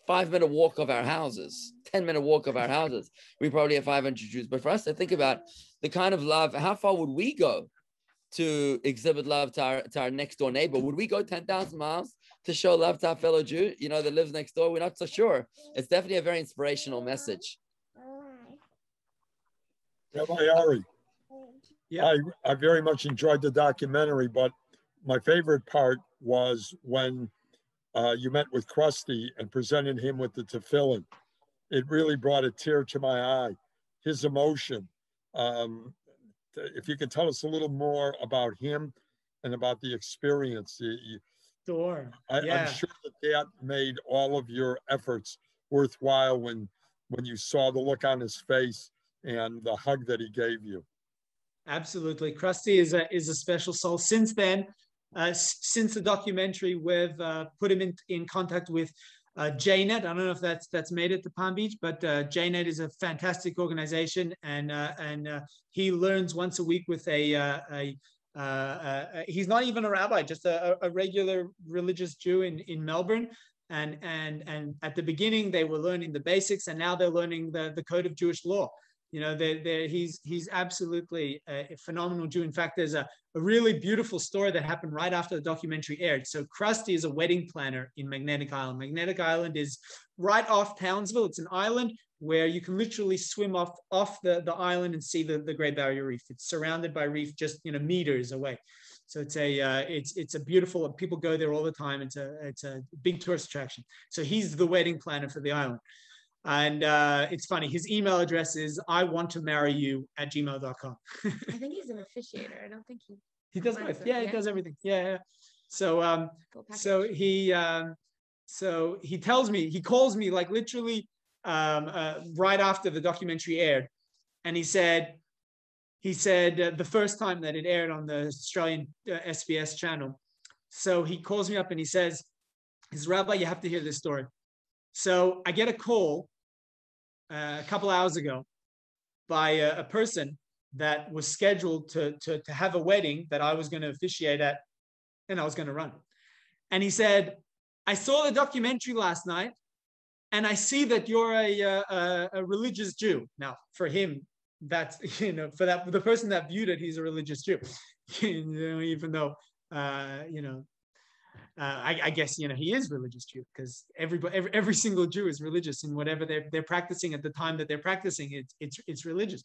5-minute walk of our houses, 10-minute walk of our houses. We probably have 500 Jews. But for us to think about the kind of love, how far would we go to exhibit love to our next door neighbor? Would we go 10,000 miles to show love to our fellow Jew, that lives next door? We're not so sure. It's definitely a very inspirational message. Rabbi Ari, I very much enjoyed the documentary, but my favorite part was when you met with Krusty and presented him with the tefillin. It really brought a tear to my eye. His emotion. If you could tell us a little more about him and about the experience. Sure. I'm sure that made all of your efforts worthwhile when you saw the look on his face and the hug that he gave you. Absolutely. Krusty is a special soul. Since then, since the documentary, we've put him in contact with JNet. I don't know if that's made it to Palm Beach, but JNet is a fantastic organization, and he learns once a week with he's not even a rabbi, just a regular religious Jew in Melbourne. And at the beginning they were learning the basics, and now they're learning the code of Jewish law. He's absolutely a phenomenal Jew. In fact, there's a really beautiful story that happened right after the documentary aired. So Krusty is a wedding planner in Magnetic Island. Magnetic Island is right off Townsville. It's an island where you can literally swim off the island and see the Great Barrier Reef. It's surrounded by reef just meters away. So it's a beautiful, people go there all the time. It's a big tourist attraction. So he's the wedding planner for the island. And it's funny, his email address is iwanttomarryyou@gmail.com. I think he's an officiator. I don't think he does both. Yeah, he does everything. Yeah. So he tells me, he calls me like literally right after the documentary aired, and he said the first time that it aired on the Australian SBS channel. So he calls me up and he says, "Rabbi, you have to hear this story." So I get a call a couple hours ago by a person that was scheduled to have a wedding that I was going to officiate at, and I was going to run. And he said, "I saw the documentary last night, and I see that you're a religious Jew." Now, for him, that's, for the person that viewed it, he's a religious Jew. Even though, I guess, he is religious Jew, because every single Jew is religious in whatever they're practicing at the time that they're practicing. It's religious.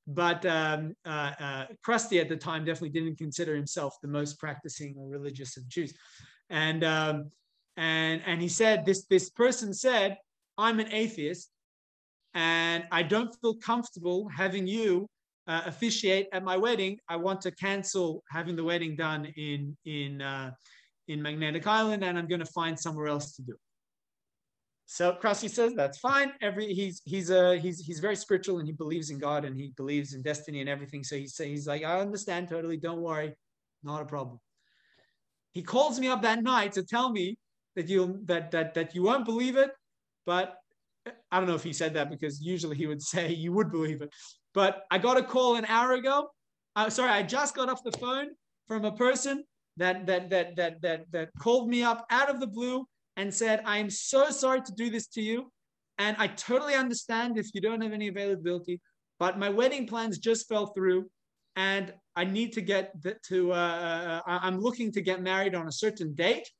But Krusty at the time definitely didn't consider himself the most practicing or religious of Jews. And he said, this person said, "I'm an atheist, and I don't feel comfortable having you officiate at my wedding. I want to cancel having the wedding done in Magnetic Island, and I'm going to find somewhere else to do it." So Krusty says, "That's fine." He's very spiritual, and he believes in God, and he believes in destiny and everything. So he's like, "I understand totally. Don't worry, not a problem." He calls me up that night to tell me that you won't believe it, but I don't know if he said that, because usually he would say you would believe it. But I got a call an hour ago. I just got off the phone from a person that called me up out of the blue and said, "I am so sorry to do this to you, and I totally understand if you don't have any availability, but my wedding plans just fell through, and I need to I'm looking to get married on a certain date,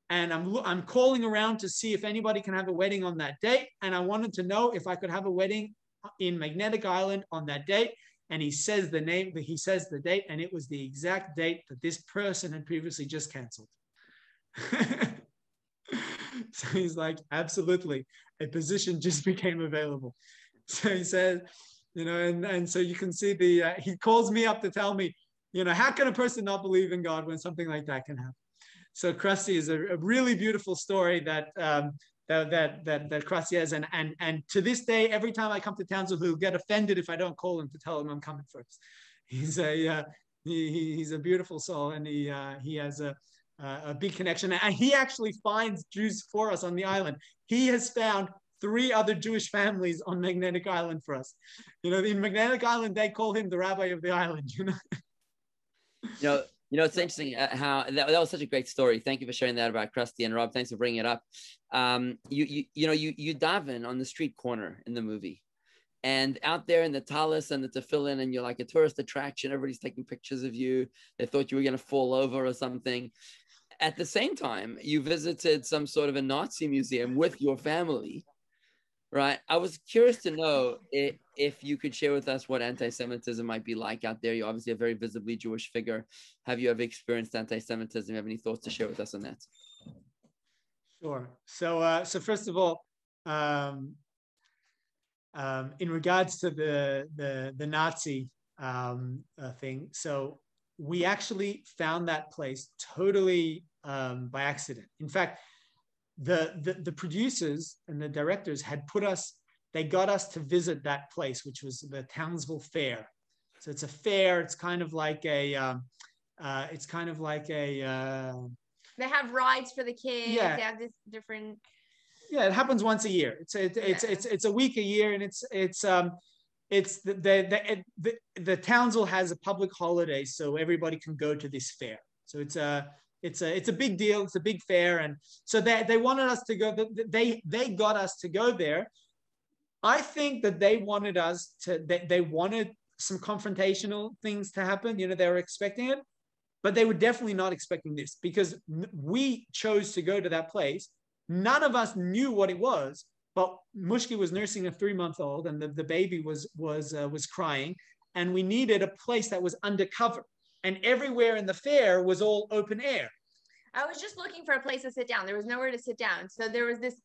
and I'm calling around to see if anybody can have a wedding on that date, and I wanted to know if I could have a wedding in Magnetic Island on that date." And he says the date, and it was the exact date that this person had previously just canceled. So he's like, absolutely, a position just became available. So he says, and so you can see he calls me up to tell me, how can a person not believe in God when something like that can happen? So Krusty is a really beautiful story that Krusty has, and to this day, every time I come to Townsville, he'll get offended if I don't call him to tell him I'm coming first. He's a beautiful soul, and he has a big connection, and he actually finds Jews for us on the island. He has found 3 other Jewish families on Magnetic Island for us. In Magnetic Island, they call him the rabbi of the island. It's interesting how that was such a great story. Thank you for sharing that about Krusty, and Rob, thanks for bringing it up. You daven on the street corner in the movie, and out there in the talis and the tefillin, and you're like a tourist attraction. Everybody's taking pictures of you. They thought you were going to fall over or something. At the same time, you visited some sort of a Nazi museum with your family, right? I was curious to know if you could share with us what anti-Semitism might be like out there. You're obviously a very visibly Jewish figure. Have you ever experienced anti-Semitism? Have any thoughts to share with us on that? Sure. So first of all, in regards to the Nazi thing, so we actually found that place totally by accident. In fact, the producers and the directors had got us to visit that place, which was the Townsville Fair. So it's a fair. It's kind of like a. They have rides for the kids. Yeah. They have this different. Yeah, it happens once a year. It's a week a year, and it's the Townsville has a public holiday, so everybody can go to this fair. So it's a big deal. It's a big fair, and so they wanted us to go. They got us to go there. I think that they wanted us to. They wanted some confrontational things to happen. They were expecting it, but they were definitely not expecting this, because we chose to go to that place. None of us knew what it was, but Mushki was nursing a 3-month-old, and the baby was crying, and we needed a place that was undercover, and everywhere in the fair was all open air. I was just looking for a place to sit down. There was nowhere to sit down, so there was this.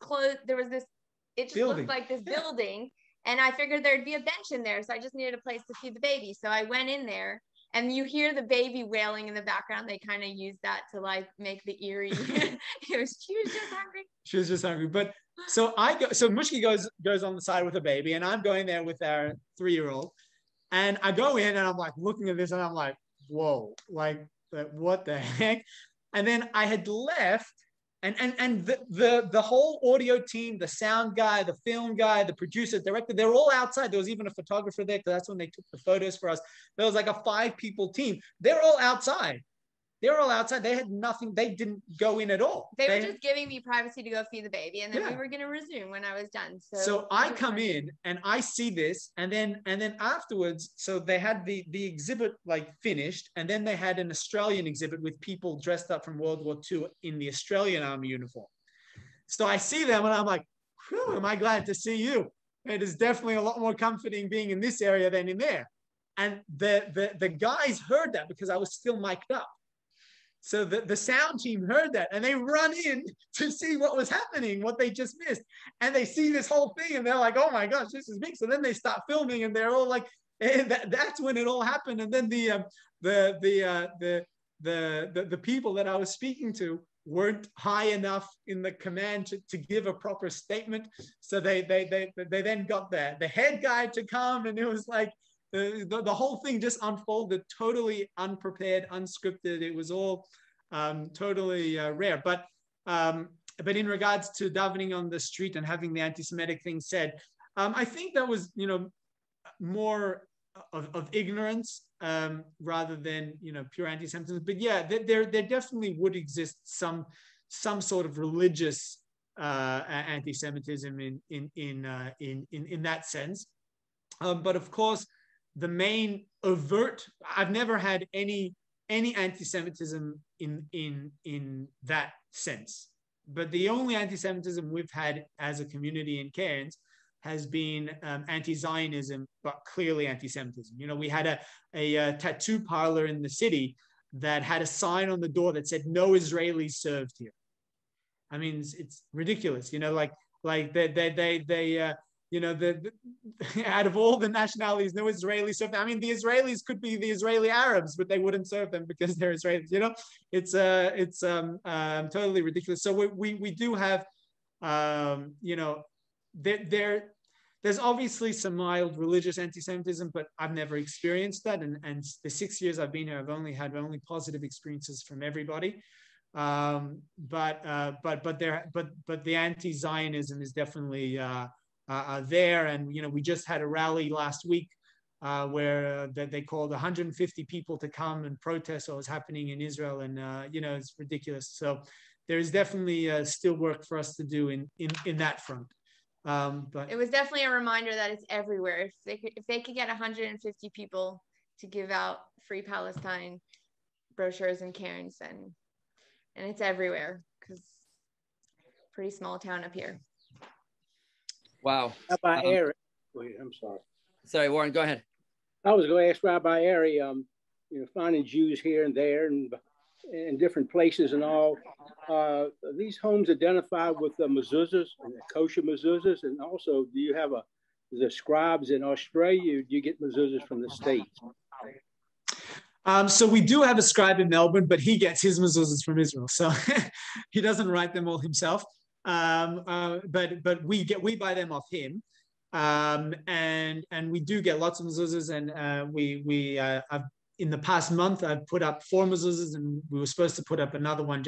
It just building. Looked like this building, and I figured there'd be a bench in there, so I just needed a place to feed the baby. So I went in there, and you hear the baby wailing in the background. They kind of used that to like make the eerie. She was just hungry. She was just hungry. But so Mushki goes on the side with the baby, and I'm going there with our 3-year-old. And I go in, and I'm like looking at this, and I'm like, whoa, like what the heck? And then I had left, and the whole audio team, the sound guy, the film guy, the producer, director, they're all outside. There was even a photographer there, because that's when they took the photos for us. There was like a 5-people team. They're all outside. They had nothing. They didn't go in at all. They were just giving me privacy to go feed the baby, and then we were going to resume when I was done. So I come in, and I see this, and then afterwards, so they had the exhibit like finished, and then they had an Australian exhibit with people dressed up from World War II in the Australian Army uniform. So I see them, and I'm like, whew, am I glad to see you? It is definitely a lot more comforting being in this area than in there. And the guys heard that, because I was still mic'd up. So the sound team heard that, and they run in to see what was happening, what they just missed. And they see this whole thing, and they're like, oh my gosh, this is big. So then they start filming, and they're all like, that's when it all happened. And then the people that I was speaking to weren't high enough in the command to give a proper statement. So they then got the head guy to come, and it was like, the whole thing just unfolded totally unprepared, unscripted. It was all totally rare. But in regards to davening on the street and having the anti-Semitic thing said, I think that was more of ignorance rather than pure anti-Semitism. But yeah, there definitely would exist some sort of religious anti-Semitism in that sense. But of course, the main overt, I've never had any anti-Semitism in that sense. But the only anti-Semitism we've had as a community in Cairns has been anti-Zionism, but clearly anti-Semitism. We had a tattoo parlor in the city that had a sign on the door that said, "No Israelis served here." I mean, it's ridiculous. Out of all the nationalities, no Israelis serve them. I mean, the Israelis could be the Israeli Arabs, but they wouldn't serve them because they're Israelis. It's totally ridiculous. So we do have, there's obviously some mild religious anti-Semitism, but I've never experienced that. And the 6 years I've been here, I've only had positive experiences from everybody. But the anti-Zionism is definitely there. And we just had a rally last week where that they called 150 people to come and protest what was happening in Israel, and it's ridiculous. So there is definitely still work for us to do in that front. But it was definitely a reminder that it's everywhere. If they could get 150 people to give out Free Palestine brochures and cairns, and it's everywhere, because pretty small town up here. Wow. Rabbi Ari, wait, I'm sorry. Sorry, Warren, go ahead. I was going to ask Rabbi Ari, finding Jews here and there and in different places and all. Are these homes identified with the mezuzahs and the kosher mezuzahs? And also, do you have the scribes in Australia? Or do you get mezuzahs from the States? So we do have a scribe in Melbourne, but he gets his mezuzahs from Israel, so he doesn't write them all himself. But we buy them off him, and we do get lots of mezuzahs, and I've, in the past month I've put up 4 mezuzahs, and we were supposed to put up another one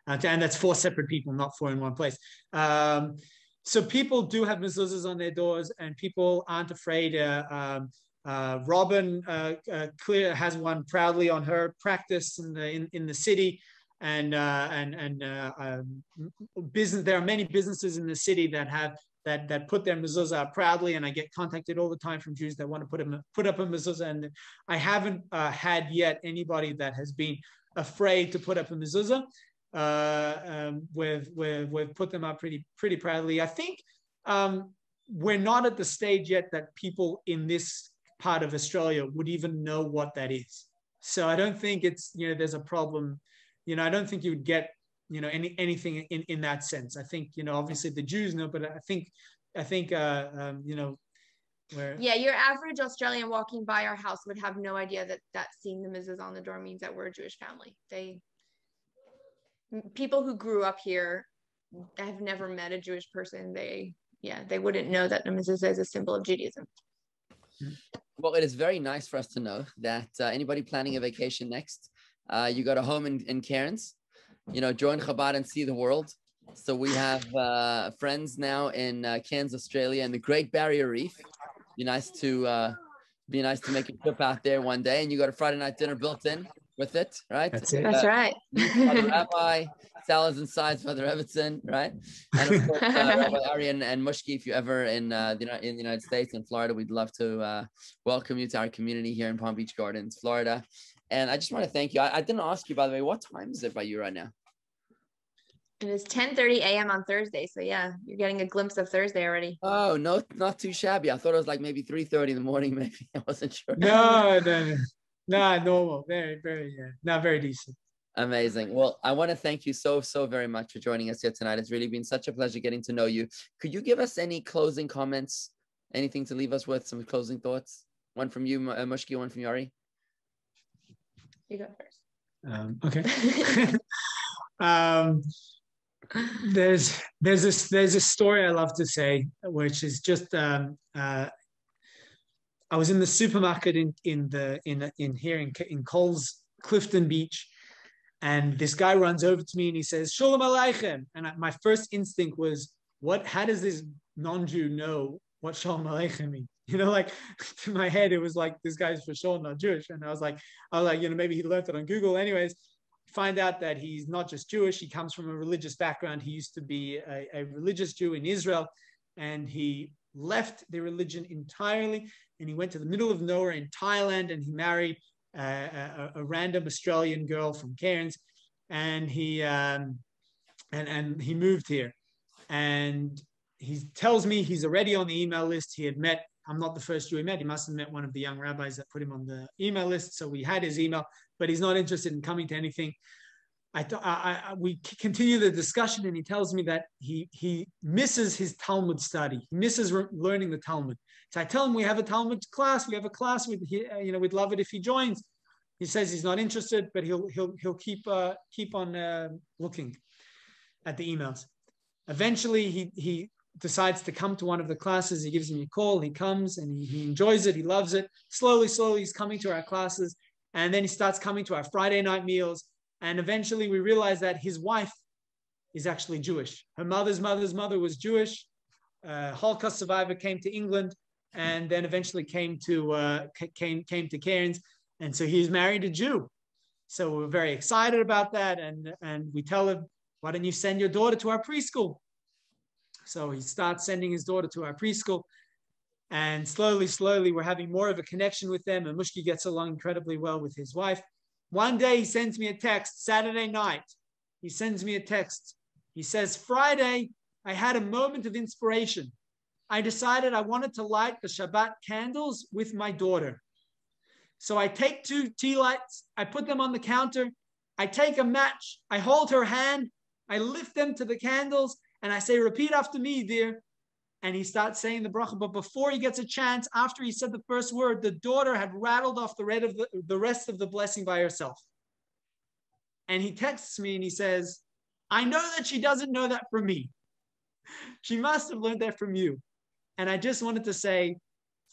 and that's 4 separate people, not 4 in one place. So people do have mezuzahs on their doors, and people aren't afraid. Robin Clear has one proudly on her practice in the city, and business. There are many businesses in the city that put their mezuzah up proudly, and I get contacted all the time from Jews that want to put up a mezuzah, and I haven't had yet anybody that has been afraid to put up a mezuzah. We've put them up pretty proudly. I think we're not at the stage yet that people in this part of Australia would even know what that is. So I don't think it's, there's a problem. I don't think you would get, anything in that sense. I think, obviously the Jews know, but I think, where. Yeah, your average Australian walking by our house would have no idea that seeing the mezuzah on the door means that we're a Jewish family. People who grew up here have never met a Jewish person. They wouldn't know that the mezuzah is a symbol of Judaism. Well, it is very nice for us to know that anybody planning a vacation next, you got a home in Cairns, join Chabad and see the world. So we have friends now in Cairns, Australia, and the Great Barrier Reef. Be nice to make a trip out there one day, and you got a Friday night dinner built in with it, right? That's it. That's right. Rabbi, salads and sides, Father Everton, right? And of course, Rabbi Arian and Mushki, if you're ever in the United States, in Florida, we'd love to welcome you to our community here in Palm Beach Gardens, Florida. And I just want to thank you. I didn't ask you, by the way, what time is it by you right now? It is 10:30 a.m. on Thursday. So yeah, you're getting a glimpse of Thursday already. Oh, no, not too shabby. I thought it was like maybe 3:30 in the morning, maybe. I wasn't sure. No, normal. Very, very, not very decent. Amazing. Well, I want to thank you so very much for joining us here tonight. It's really been such a pleasure getting to know you. Could you give us any closing comments? Anything to leave us with? Some closing thoughts? One from you, Mushki, one from Yari. You go first. Okay. There's a story I love to say, which is just I was in the supermarket in Coles, Clifton Beach, and this guy runs over to me and he says, "Shalom Aleichem," and my first instinct was, how does this non-Jew know what Shalom Aleichem means? Like in my head, it was like, this guy's for sure not Jewish. And I was like, maybe he learned it on Google. Anyways, find out that he's not just Jewish. He comes from a religious background. He used to be a religious Jew in Israel, and he left the religion entirely. And he went to the middle of nowhere in Thailand, and he married a random Australian girl from Cairns. And he moved here. And he tells me he's already on the email list. He had met, I'm not the first Jew he met. He must have met one of the young rabbis that put him on the email list. So we had his email, but he's not interested in coming to anything. We continue the discussion, and he tells me that he misses his Talmud study. He misses learning the Talmud. So I tell him we have a Talmud class. We have a class. We'd love it if he joins. He says he's not interested, but he'll keep on looking at the emails. Eventually, he decides to come to one of the classes. He gives me a call. He comes and he enjoys it. He loves it. Slowly, he's coming to our classes. And then he starts coming to our Friday night meals. And eventually we realize that his wife is actually Jewish. Her mother's mother was Jewish. Holocaust survivor, came to England, and then eventually came to Cairns. And so he's married a Jew. So we're very excited about that. And we tell him, why don't you send your daughter to our preschool? So he starts sending his daughter to our preschool. And slowly, we're having more of a connection with them. And Mushki gets along incredibly well with his wife. One day he sends me a text, Saturday night. He sends me a text. He says, Friday, I had a moment of inspiration. I decided I wanted to light the Shabbat candles with my daughter. So I take 2 tea lights, I put them on the counter, I take a match, I hold her hand, I lift them to the candles, and I say, repeat after me, dear. And he starts saying the bracha, but before he gets a chance, after he said the first word, the daughter had rattled off the rest of the blessing by herself. And he texts me and he says, I know that she doesn't know that from me. She must have learned that from you. And I just wanted to say,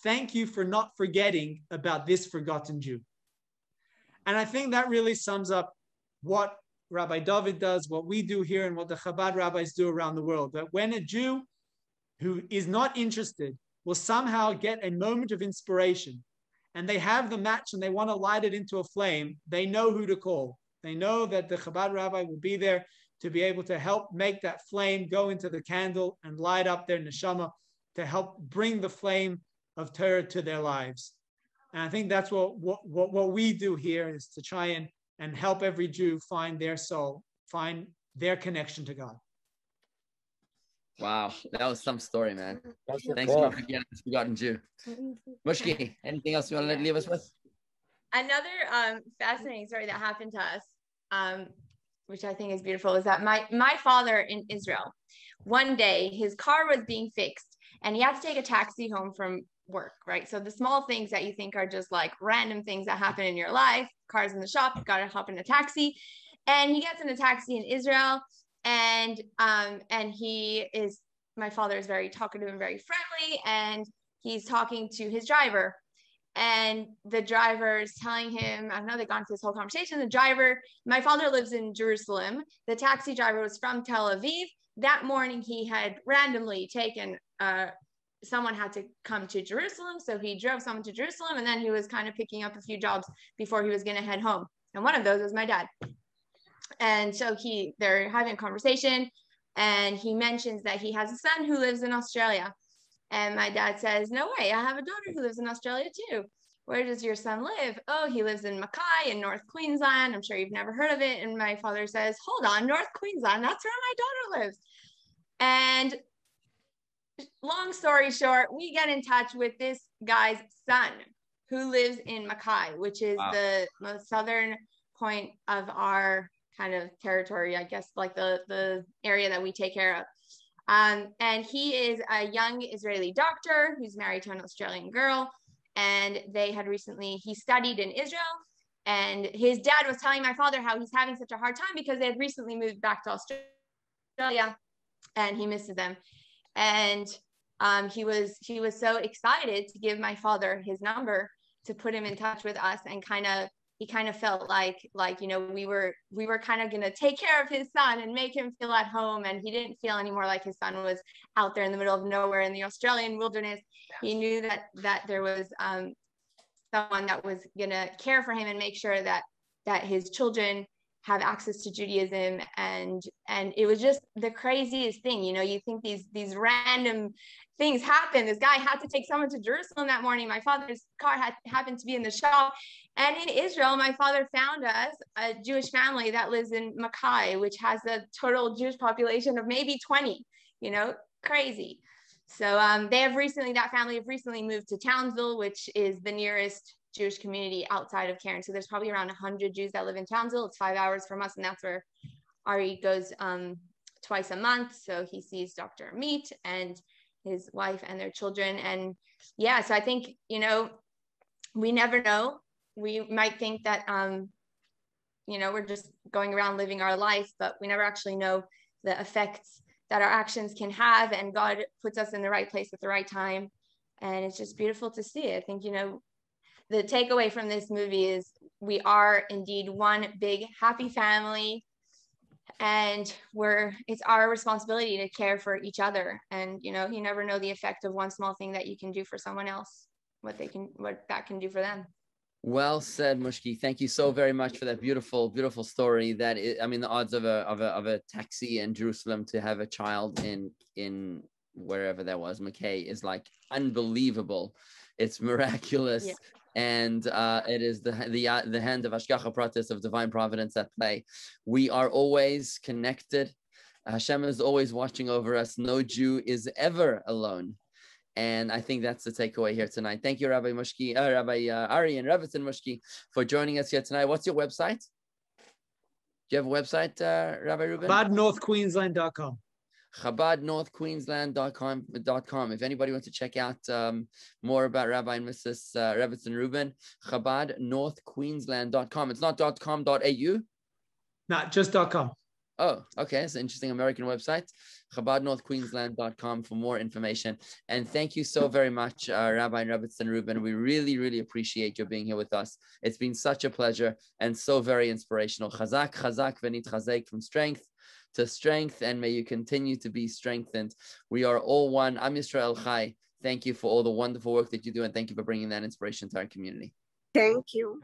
thank you for not forgetting about this forgotten Jew. And I think that really sums up what Rabbi David does, what we do here, and what the Chabad rabbis do around the world. That when a Jew who is not interested will somehow get a moment of inspiration, and they have the match and they want to light it into a flame, they know who to call. They know that the Chabad rabbi will be there to be able to help make that flame go into the candle and light up their neshama, to help bring the flame of Torah to their lives. And I think that's what we do here, is to try and help every Jew find their soul, find their connection to God. Wow, that was some story, man. Thanks for not forgetting this forgotten Jew. Mushki, anything else you want to leave us with? Another fascinating story that happened to us, which I think is beautiful, is that my father in Israel, one day his car was being fixed and he had to take a taxi home from work, right? So the small things that you think are just like random things that happen in your life, cars in the shop, you got to hop in a taxi. And he gets in a taxi in Israel, and my father is very talkative and very friendly, and he's talking to his driver, and the driver is telling him, I know they've gone through this whole conversation. My father lives in Jerusalem. The taxi driver was from Tel Aviv. That morning he had randomly taken, someone had to come to Jerusalem. So he drove someone to Jerusalem, and then he was kind of picking up a few jobs before he was going to head home. And one of those was my dad. And so they're having a conversation, and he mentions that he has a son who lives in Australia. And my dad says, no way, I have a daughter who lives in Australia too. Where does your son live? Oh, he lives in Mackay in North Queensland. I'm sure you've never heard of it. And my father says, hold on, North Queensland, that's where my daughter lives. And long story short, we get in touch with this guy's son who lives in Mackay, which is the most southern point of our kind of territory, I guess, like the area that we take care of. And he is a young Israeli doctor who's married to an Australian girl. And he studied in Israel. And his dad was telling my father how he's having such a hard time because they had recently moved back to Australia and he misses them. And he was so excited to give my father his number to put him in touch with us, and he kind of felt like, you know, we were kind of going to take care of his son and make him feel at home. And he didn't feel anymore like his son was out there in the middle of nowhere in the Australian wilderness. He knew that there was someone that was going to care for him and make sure that his children have access to Judaism. And it was just the craziest thing. You know, you think these random things happen. This guy had to take someone to Jerusalem that morning. My father's car happened to be in the shop. And in Israel, my father found us a Jewish family that lives in Mackay, which has a total Jewish population of maybe 20, you know, crazy. So that family have recently moved to Townsville, which is the nearest Jewish community outside of Cairns. So there's probably around 100 Jews that live in Townsville. It's 5 hours from us, and that's where Ari goes twice a month. So he sees Dr. Amit and his wife and their children. And yeah, so I think, you know, we never know. We might think that, you know, we're just going around living our life, but we never actually know the effects that our actions can have. And God puts us in the right place at the right time. And it's just beautiful to see. I think, you know, the takeaway from this movie is we are indeed one big happy family. and it's our responsibility to care for each other. And you never know the effect of one small thing that you can do for someone else, what that can do for them. Well said, Mushki. Thank you so very much for that beautiful, beautiful story. That is, I mean, the odds of a taxi in Jerusalem to have a child in wherever that was, McKay, is like unbelievable. It's miraculous. Yeah. And it is the hand of Hashgacha Pratis, of divine providence at play. We are always connected. Hashem is always watching over us. No Jew is ever alone. And I think that's the takeaway here tonight. Thank you, Rabbi Mushki, Rabbi Ari and Rebbetzin Mushki, for joining us here tonight. What's your website? Do you have a website, Rabbi Reuben? ChabadNorthQueensland.com. ChabadNorthQueensland.com. If anybody wants to check out more about Rabbi and Mrs. Rebbetzin Reuben, ChabadNorthQueensland.com. It's not .com.au? Not just .com. Oh, okay. It's an interesting American website. ChabadNorthQueensland.com for more information. And thank you so very much, Rabbi and Rebbetzin Reuben. We really, really appreciate your being here with us. It's been such a pleasure and so very inspirational. Chazak, chazak, v'nit chazek, from strength to strength, and may you continue to be strengthened. We are all one. Am Yisrael Chai. Thank you for all the wonderful work that you do, and thank you for bringing that inspiration to our community. Thank you.